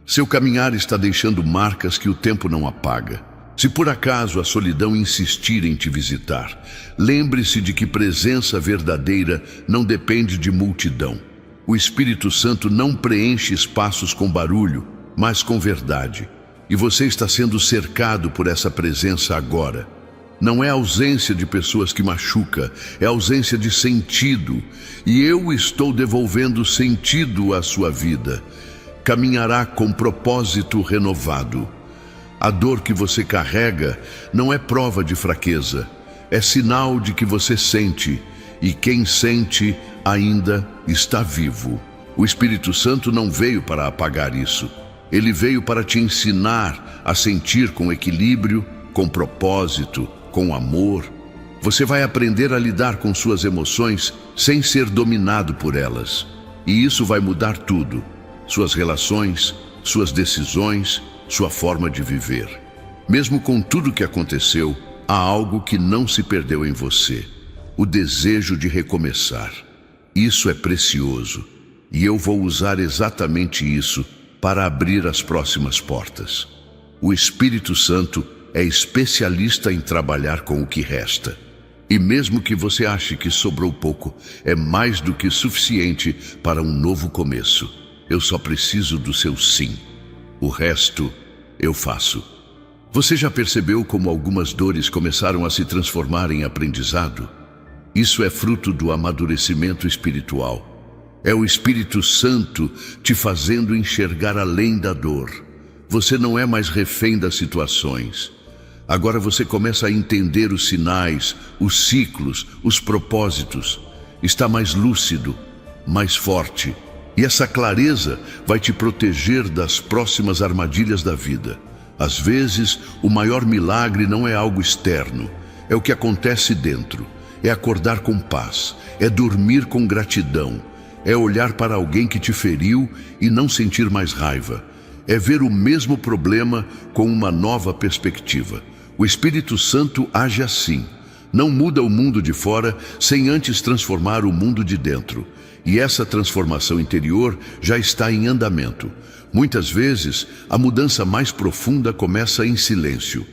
Speaker 1: Seu caminhar está deixando marcas que o tempo não apaga. Se por acaso a solidão insistir em te visitar, lembre-se de que presença verdadeira não depende de multidão. O Espírito Santo não preenche espaços com barulho, mas com verdade. E você está sendo cercado por essa presença agora. Não é ausência de pessoas que machuca, é ausência de sentido. E eu estou devolvendo sentido à sua vida. Caminhará com propósito renovado. A dor que você carrega não é prova de fraqueza, é sinal de que você sente. E quem sente ainda está vivo. O Espírito Santo não veio para apagar isso. Ele veio para te ensinar a sentir com equilíbrio, com propósito, com amor. Você vai aprender a lidar com suas emoções sem ser dominado por elas. E isso vai mudar tudo. Suas relações, suas decisões, sua forma de viver. Mesmo com tudo que aconteceu, há algo que não se perdeu em você. O desejo de recomeçar. Isso é precioso, e eu vou usar exatamente isso para abrir as próximas portas. O Espírito Santo é especialista em trabalhar com o que resta. E mesmo que você ache que sobrou pouco, é mais do que suficiente para um novo começo. Eu só preciso do seu sim. O resto eu faço. Você já percebeu como algumas dores começaram a se transformar em aprendizado? Isso é fruto do amadurecimento espiritual. É o Espírito Santo te fazendo enxergar além da dor. Você não é mais refém das situações. Agora você começa a entender os sinais, os ciclos, os propósitos. Está mais lúcido, mais forte. E essa clareza vai te proteger das próximas armadilhas da vida. Às vezes, o maior milagre não é algo externo, é o que acontece dentro. É acordar com paz, é dormir com gratidão, é olhar para alguém que te feriu e não sentir mais raiva. É ver o mesmo problema com uma nova perspectiva. O Espírito Santo age assim. Não muda o mundo de fora sem antes transformar o mundo de dentro. E essa transformação interior já está em andamento. Muitas vezes, a mudança mais profunda começa em silêncio.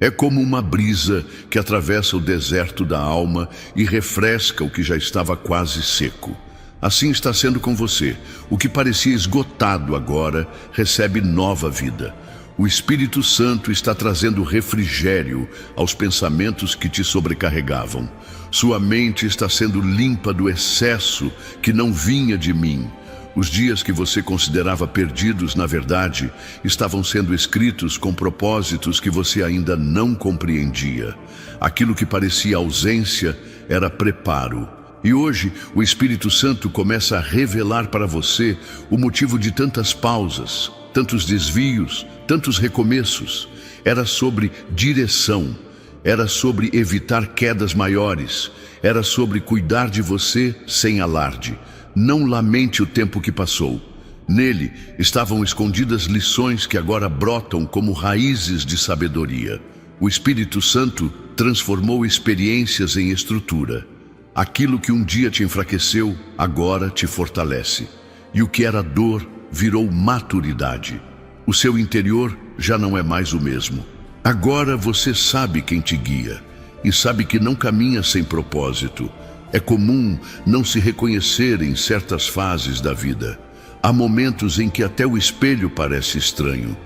Speaker 1: É como uma brisa que atravessa o deserto da alma e refresca o que já estava quase seco. Assim está sendo com você. O que parecia esgotado agora recebe nova vida. O Espírito Santo está trazendo refrigério aos pensamentos que te sobrecarregavam. Sua mente está sendo limpa do excesso que não vinha de mim. Os dias que você considerava perdidos, na verdade, estavam sendo escritos com propósitos que você ainda não compreendia. Aquilo que parecia ausência era preparo. E hoje, o Espírito Santo começa a revelar para você o motivo de tantas pausas, tantos desvios, tantos recomeços. Era sobre direção, era sobre evitar quedas maiores, era sobre cuidar de você sem alarde. Não lamente o tempo que passou. Nele estavam escondidas lições que agora brotam como raízes de sabedoria. O Espírito Santo transformou experiências em estrutura. Aquilo que um dia te enfraqueceu, agora te fortalece. E o que era dor, virou maturidade. O seu interior já não é mais o mesmo. Agora você sabe quem te guia e sabe que não caminha sem propósito. É comum não se reconhecer em certas fases da vida. Há momentos em que até o espelho parece estranho,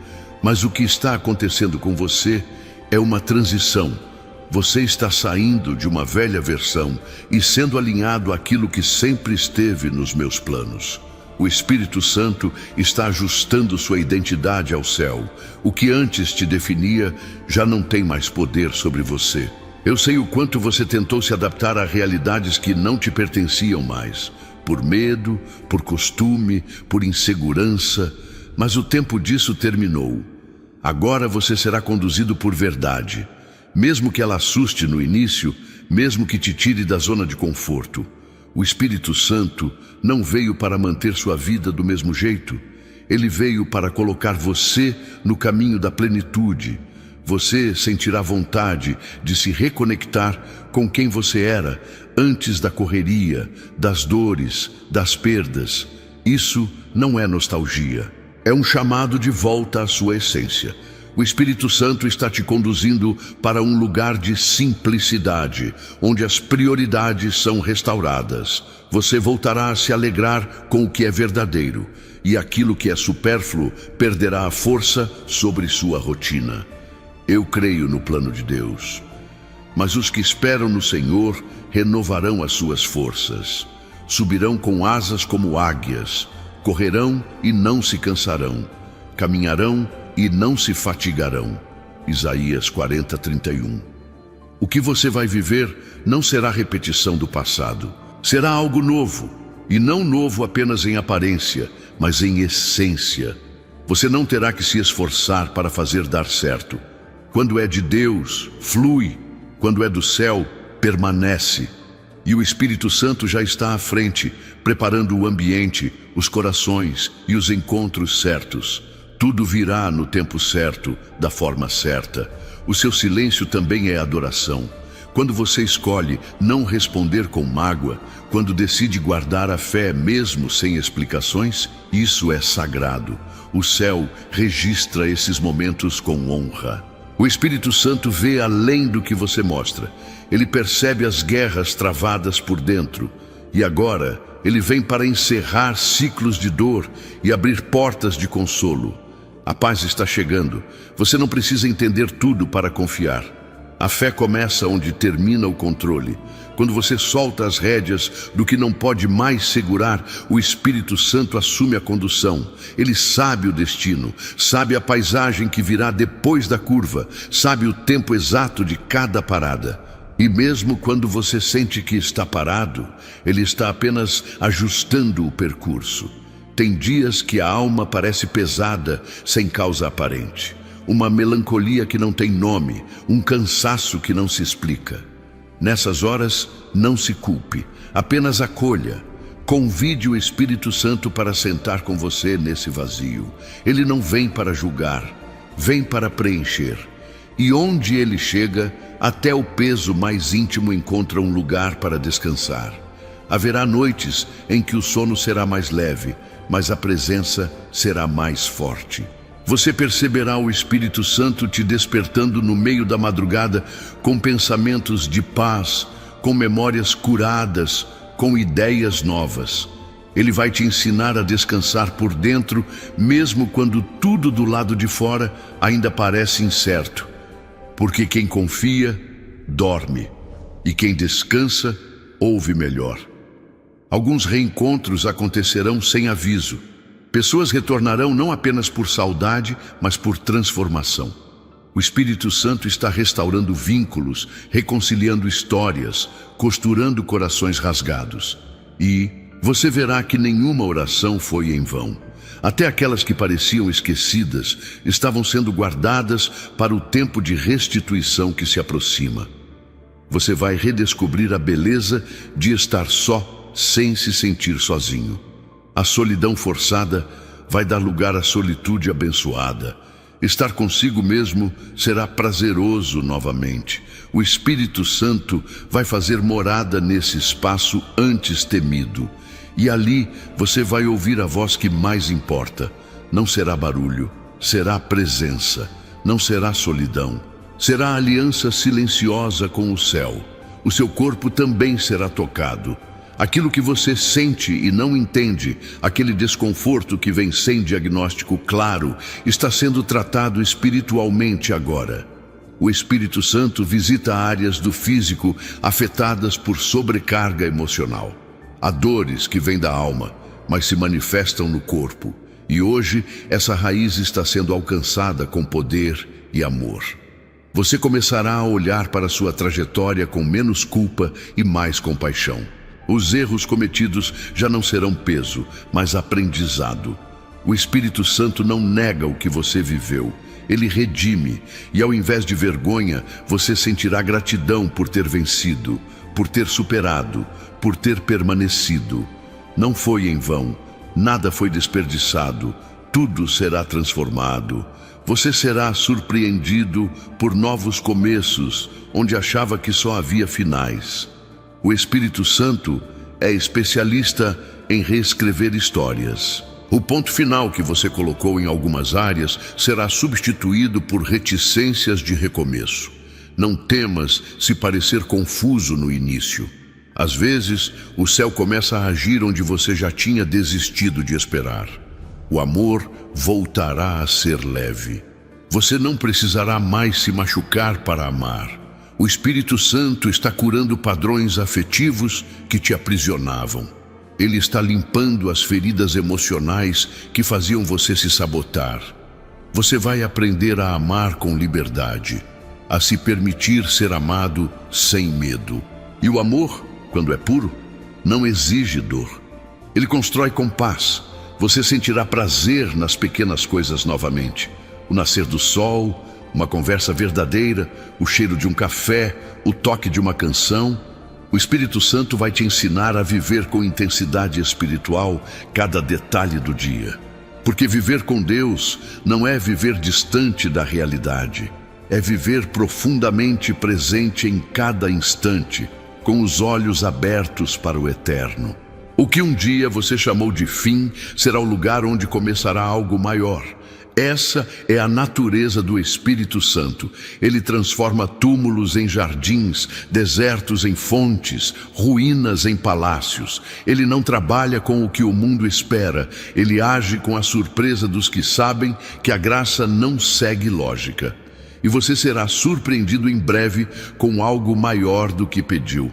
Speaker 1: mas o que está acontecendo com você é uma transição. Você está saindo de uma velha versão e sendo alinhado àquilo que sempre esteve nos meus planos. O Espírito Santo está ajustando sua identidade ao céu. O que antes te definia já não tem mais poder sobre você. Eu sei o quanto você tentou se adaptar a realidades que não te pertenciam mais, por medo, por costume, por insegurança, mas o tempo disso terminou. Agora você será conduzido por verdade, mesmo que ela assuste no início, mesmo que te tire da zona de conforto. O Espírito Santo não veio para manter sua vida do mesmo jeito. Ele veio para colocar você no caminho da plenitude. Você sentirá vontade de se reconectar com quem você era antes da correria, das dores, das perdas. Isso não é nostalgia. É um chamado de volta à sua essência. O Espírito Santo está te conduzindo para um lugar de simplicidade, onde as prioridades são restauradas. Você voltará a se alegrar com o que é verdadeiro, e aquilo que é supérfluo perderá a força sobre sua rotina. Eu creio no plano de Deus, mas os que esperam no Senhor renovarão as suas forças. Subirão com asas como águias, correrão e não se cansarão, caminharão e não se fatigarão. Isaías 40:31. O que você vai viver não será repetição do passado. Será algo novo, e não novo apenas em aparência, mas em essência. Você não terá que se esforçar para fazer dar certo. Quando é de Deus, flui. Quando é do céu, permanece. E o Espírito Santo já está à frente, preparando o ambiente, os corações e os encontros certos. Tudo virá no tempo certo, da forma certa. O seu silêncio também é adoração. Quando você escolhe não responder com mágoa, quando decide guardar a fé mesmo sem explicações, isso é sagrado. O céu registra esses momentos com honra. O Espírito Santo vê além do que você mostra. Ele percebe as guerras travadas por dentro. E agora, ele vem para encerrar ciclos de dor e abrir portas de consolo. A paz está chegando. Você não precisa entender tudo para confiar. A fé começa onde termina o controle. Quando você solta as rédeas do que não pode mais segurar, o Espírito Santo assume a condução. Ele sabe o destino, sabe a paisagem que virá depois da curva, sabe o tempo exato de cada parada. E mesmo quando você sente que está parado, ele está apenas ajustando o percurso. Tem dias que a alma parece pesada, sem causa aparente. Uma melancolia que não tem nome, um cansaço que não se explica. Nessas horas, não se culpe, apenas acolha. Convide o Espírito Santo para sentar com você nesse vazio. Ele não vem para julgar, vem para preencher. E onde ele chega, até o peso mais íntimo encontra um lugar para descansar. Haverá noites em que o sono será mais leve, mas a presença será mais forte. Você perceberá o Espírito Santo te despertando no meio da madrugada com pensamentos de paz, com memórias curadas, com ideias novas. Ele vai te ensinar a descansar por dentro, mesmo quando tudo do lado de fora ainda parece incerto. Porque quem confia, dorme, e quem descansa, ouve melhor. Alguns reencontros acontecerão sem aviso. Pessoas retornarão não apenas por saudade, mas por transformação. O Espírito Santo está restaurando vínculos, reconciliando histórias, costurando corações rasgados. E você verá que nenhuma oração foi em vão. Até aquelas que pareciam esquecidas estavam sendo guardadas para o tempo de restituição que se aproxima. Você vai redescobrir a beleza de estar só, sem se sentir sozinho. A solidão forçada vai dar lugar à solitude abençoada. Estar consigo mesmo será prazeroso novamente. O Espírito Santo vai fazer morada nesse espaço antes temido. E ali você vai ouvir a voz que mais importa. Não será barulho, será presença. Não será solidão. Será aliança silenciosa com o céu. O seu corpo também será tocado. Aquilo que você sente e não entende, aquele desconforto que vem sem diagnóstico claro, está sendo tratado espiritualmente agora. O Espírito Santo visita áreas do físico afetadas por sobrecarga emocional. Há dores que vêm da alma, mas se manifestam no corpo. E hoje, essa raiz está sendo alcançada com poder e amor. Você começará a olhar para sua trajetória com menos culpa e mais compaixão. Os erros cometidos já não serão peso, mas aprendizado. O Espírito Santo não nega o que você viveu. Ele redime, e ao invés de vergonha, você sentirá gratidão por ter vencido, por ter superado, por ter permanecido. Não foi em vão, nada foi desperdiçado, tudo será transformado. Você será surpreendido por novos começos, onde achava que só havia finais. O Espírito Santo é especialista em reescrever histórias. O ponto final que você colocou em algumas áreas será substituído por reticências de recomeço. Não temas se parecer confuso no início. Às vezes, o céu começa a agir onde você já tinha desistido de esperar. O amor voltará a ser leve. Você não precisará mais se machucar para amar. O Espírito Santo está curando padrões afetivos que te aprisionavam. Ele está limpando as feridas emocionais que faziam você se sabotar. Você vai aprender a amar com liberdade, a se permitir ser amado sem medo. E o amor, quando é puro, não exige dor. Ele constrói com paz. Você sentirá prazer nas pequenas coisas novamente. O nascer do sol, uma conversa verdadeira, o cheiro de um café, o toque de uma canção. O Espírito Santo vai te ensinar a viver com intensidade espiritual cada detalhe do dia. Porque viver com Deus não é viver distante da realidade. É viver profundamente presente em cada instante, com os olhos abertos para o eterno. O que um dia você chamou de fim será o lugar onde começará algo maior. Essa é a natureza do Espírito Santo. Ele transforma túmulos em jardins, desertos em fontes, ruínas em palácios. Ele não trabalha com o que o mundo espera. Ele age com a surpresa dos que sabem que a graça não segue lógica. E você será surpreendido em breve com algo maior do que pediu.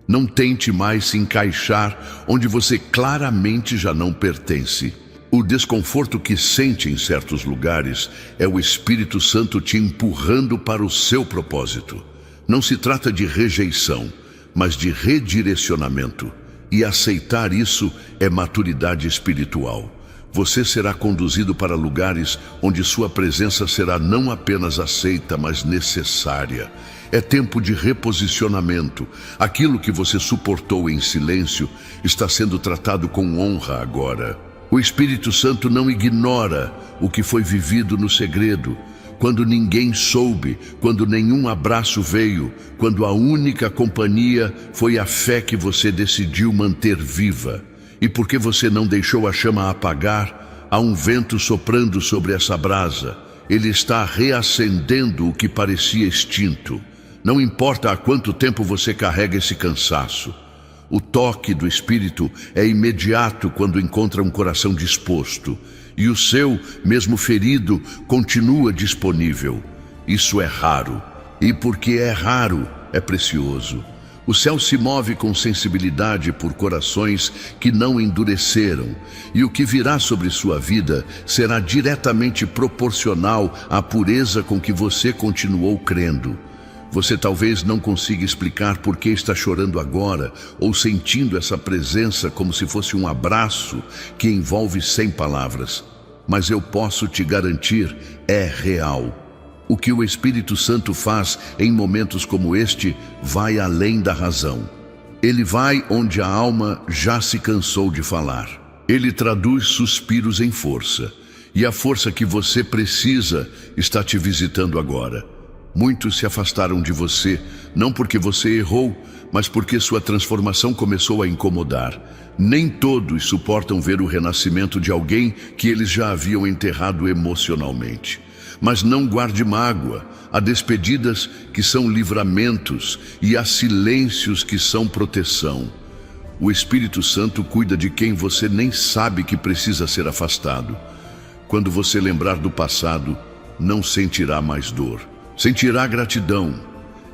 Speaker 1: Não tente mais se encaixar onde você claramente já não pertence. O desconforto que sente em certos lugares é o Espírito Santo te empurrando para o seu propósito. Não se trata de rejeição, mas de redirecionamento. E aceitar isso é maturidade espiritual. Você será conduzido para lugares onde sua presença será não apenas aceita, mas necessária. É tempo de reposicionamento. Aquilo que você suportou em silêncio está sendo tratado com honra agora. O Espírito Santo não ignora o que foi vivido no segredo, quando ninguém soube, quando nenhum abraço veio, quando a única companhia foi a fé que você decidiu manter viva. E porque você não deixou a chama apagar, há um vento soprando sobre essa brasa. Ele está reacendendo o que parecia extinto. Não importa há quanto tempo você carrega esse cansaço. O toque do Espírito é imediato quando encontra um coração disposto, e o seu, mesmo ferido, continua disponível. Isso é raro, e porque é raro, é precioso. O céu se move com sensibilidade por corações que não endureceram, e o que virá sobre sua vida será diretamente proporcional à pureza com que você continuou crendo. Você talvez não consiga explicar por que está chorando agora ou sentindo essa presença como se fosse um abraço que envolve 100 palavras. Mas eu posso te garantir, é real. O que o Espírito Santo faz em momentos como este vai além da razão. Ele vai onde a alma já se cansou de falar. Ele traduz suspiros em força. E a força que você precisa está te visitando agora. Muitos se afastaram de você, não porque você errou, mas porque sua transformação começou a incomodar. Nem todos suportam ver o renascimento de alguém que eles já haviam enterrado emocionalmente. Mas não guarde mágoa. Há despedidas que são livramentos e há silêncios que são proteção. O Espírito Santo cuida de quem você nem sabe que precisa ser afastado. Quando você lembrar do passado, não sentirá mais dor. Sentirá gratidão.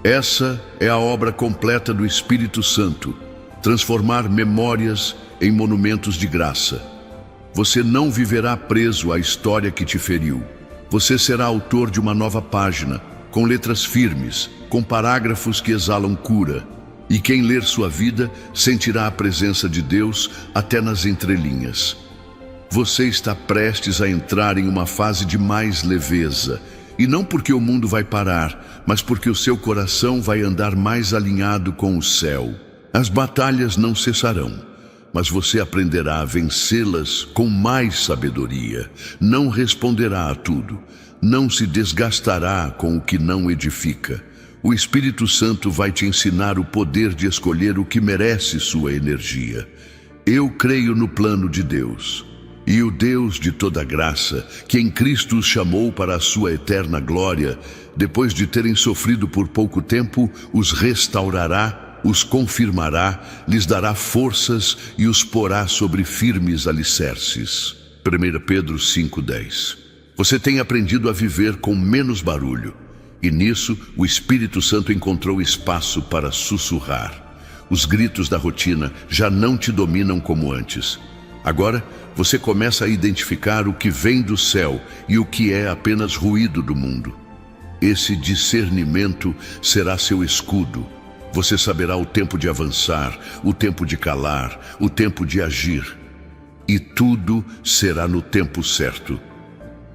Speaker 1: Essa é a obra completa do Espírito Santo. Transformar memórias em monumentos de graça. Você não viverá preso à história que te feriu. Você será autor de uma nova página, com letras firmes, com parágrafos que exalam cura. E quem ler sua vida sentirá a presença de Deus até nas entrelinhas. Você está prestes a entrar em uma fase de mais leveza. E não porque o mundo vai parar, mas porque o seu coração vai andar mais alinhado com o céu. As batalhas não cessarão, mas você aprenderá a vencê-las com mais sabedoria. Não responderá a tudo, não se desgastará com o que não edifica. O Espírito Santo vai te ensinar o poder de escolher o que merece sua energia. Eu creio no plano de Deus. E o Deus de toda graça, que em Cristo os chamou para a sua eterna glória, depois de terem sofrido por pouco tempo, os restaurará, os confirmará, lhes dará forças e os porá sobre firmes alicerces. 1 Pedro 5:10. Você tem aprendido a viver com menos barulho, e nisso o Espírito Santo encontrou espaço para sussurrar. Os gritos da rotina já não te dominam como antes. Agora, você começa a identificar o que vem do céu e o que é apenas ruído do mundo. Esse discernimento será seu escudo. Você saberá o tempo de avançar, o tempo de calar, o tempo de agir. E tudo será no tempo certo.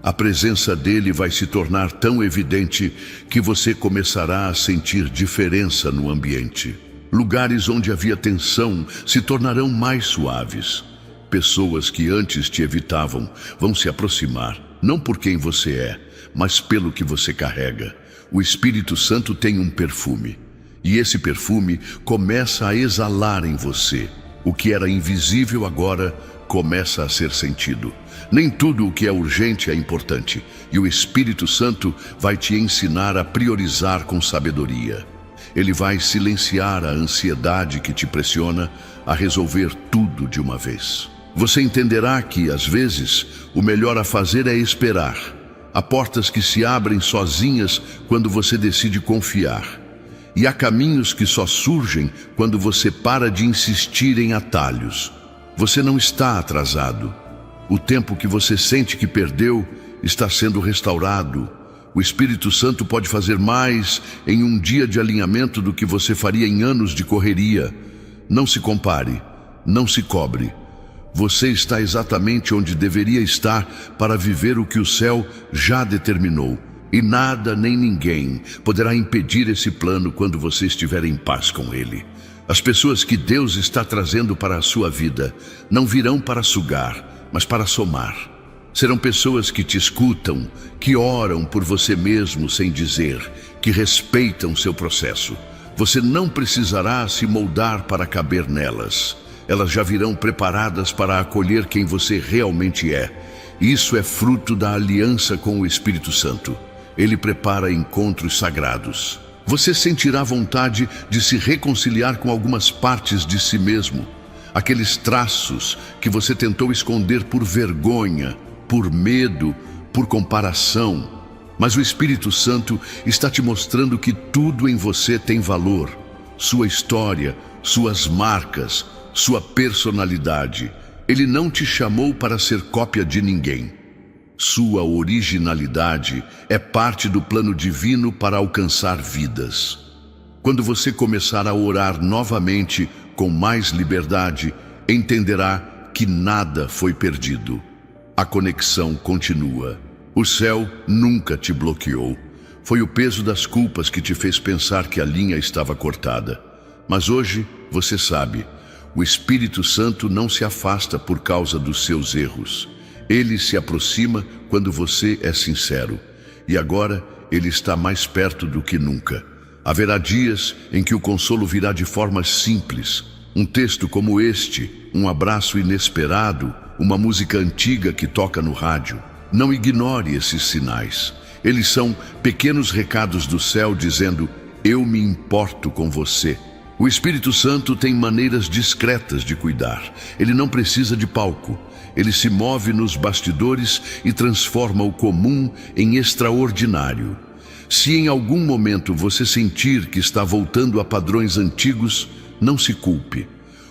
Speaker 1: A presença dele vai se tornar tão evidente que você começará a sentir diferença no ambiente. Lugares onde havia tensão se tornarão mais suaves. Pessoas que antes te evitavam vão se aproximar, não por quem você é, mas pelo que você carrega. O Espírito Santo tem um perfume, e esse perfume começa a exalar em você. O que era invisível agora começa a ser sentido. Nem tudo o que é urgente é importante, e o Espírito Santo vai te ensinar a priorizar com sabedoria. Ele vai silenciar a ansiedade que te pressiona a resolver tudo de uma vez. Você entenderá que, às vezes, o melhor a fazer é esperar. Há portas que se abrem sozinhas quando você decide confiar. E há caminhos que só surgem quando você para de insistir em atalhos. Você não está atrasado. O tempo que você sente que perdeu está sendo restaurado. O Espírito Santo pode fazer mais em um dia de alinhamento do que você faria em anos de correria. Não se compare, não se cobre. Você está exatamente onde deveria estar para viver o que o céu já determinou. E nada nem ninguém poderá impedir esse plano quando você estiver em paz com ele. As pessoas que Deus está trazendo para a sua vida não virão para sugar, mas para somar. Serão pessoas que te escutam, que oram por você mesmo sem dizer, que respeitam seu processo. Você não precisará se moldar para caber nelas. Elas já virão preparadas para acolher quem você realmente é. Isso é fruto da aliança com o Espírito Santo. Ele prepara encontros sagrados. Você sentirá vontade de se reconciliar com algumas partes de si mesmo. Aqueles traços que você tentou esconder por vergonha, por medo, por comparação. Mas o Espírito Santo está te mostrando que tudo em você tem valor. Sua história, suas marcas, sua personalidade. Ele não te chamou para ser cópia de ninguém. Sua originalidade é parte do plano divino para alcançar vidas. Quando você começar a orar novamente com mais liberdade, entenderá que nada foi perdido. A conexão continua. O céu nunca te bloqueou. Foi o peso das culpas que te fez pensar que a linha estava cortada. Mas hoje você sabe. O Espírito Santo não se afasta por causa dos seus erros. Ele se aproxima quando você é sincero. E agora ele está mais perto do que nunca. Haverá dias em que o consolo virá de formas simples. Um texto como este, um abraço inesperado, uma música antiga que toca no rádio. Não ignore esses sinais. Eles são pequenos recados do céu dizendo: eu me importo com você. O Espírito Santo tem maneiras discretas de cuidar. Ele não precisa de palco. Ele se move nos bastidores e transforma o comum em extraordinário. Se em algum momento você sentir que está voltando a padrões antigos, não se culpe.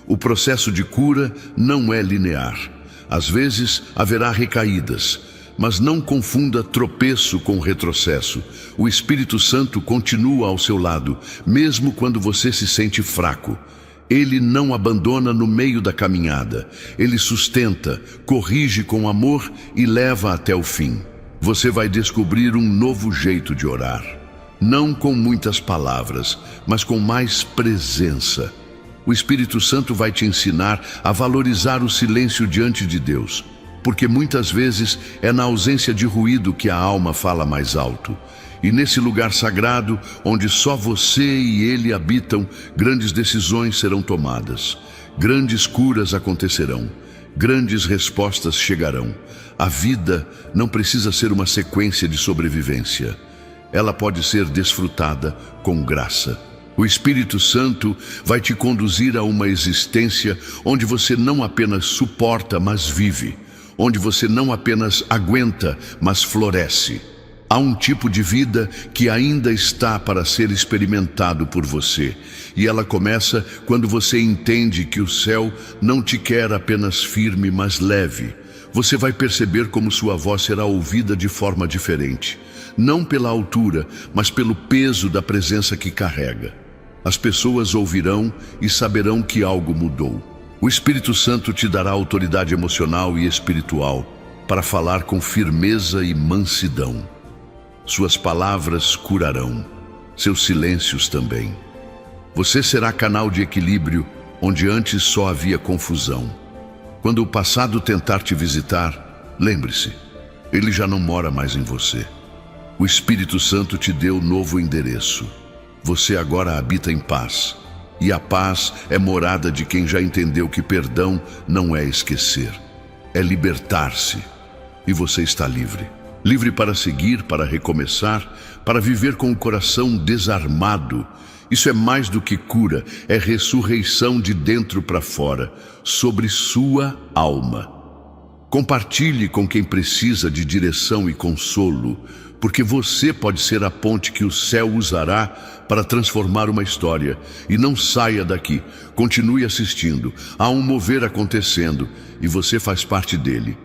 Speaker 1: O processo de cura não é linear. Às vezes haverá recaídas, mas não confunda tropeço com retrocesso. O Espírito Santo continua ao seu lado, mesmo quando você se sente fraco. Ele não abandona no meio da caminhada. Ele sustenta, corrige com amor e leva até o fim. Você vai descobrir um novo jeito de orar. Não com muitas palavras, mas com mais presença. O Espírito Santo vai te ensinar a valorizar o silêncio diante de Deus, porque muitas vezes é na ausência de ruído que a alma fala mais alto. E nesse lugar sagrado, onde só você e Ele habitam, grandes decisões serão tomadas, grandes curas acontecerão, grandes respostas chegarão. A vida não precisa ser uma sequência de sobrevivência. Ela pode ser desfrutada com graça. O Espírito Santo vai te conduzir a uma existência onde você não apenas suporta, mas vive. Onde você não apenas aguenta, mas floresce. Há um tipo de vida que ainda está para ser experimentado por você. E ela começa quando você entende que o céu não te quer apenas firme, mas leve. Você vai perceber como sua voz será ouvida de forma diferente. Não pela altura, mas pelo peso da presença que carrega. As pessoas ouvirão e saberão que algo mudou. O Espírito Santo te dará autoridade emocional e espiritual para falar com firmeza e mansidão. Suas palavras curarão, seus silêncios também. Você será canal de equilíbrio onde antes só havia confusão. Quando o passado tentar te visitar, lembre-se, ele já não mora mais em você. O Espírito Santo te deu novo endereço. Você agora habita em paz. E a paz é morada de quem já entendeu que perdão não é esquecer, é libertar-se. E você está livre. Livre para seguir, para recomeçar, para viver com o coração desarmado. Isso é mais do que cura, é ressurreição de dentro para fora, sobre sua alma. Compartilhe com quem precisa de direção e consolo, porque você pode ser a ponte que o céu usará para transformar uma história. E não saia daqui, continue assistindo. Há um mover acontecendo e você faz parte dele.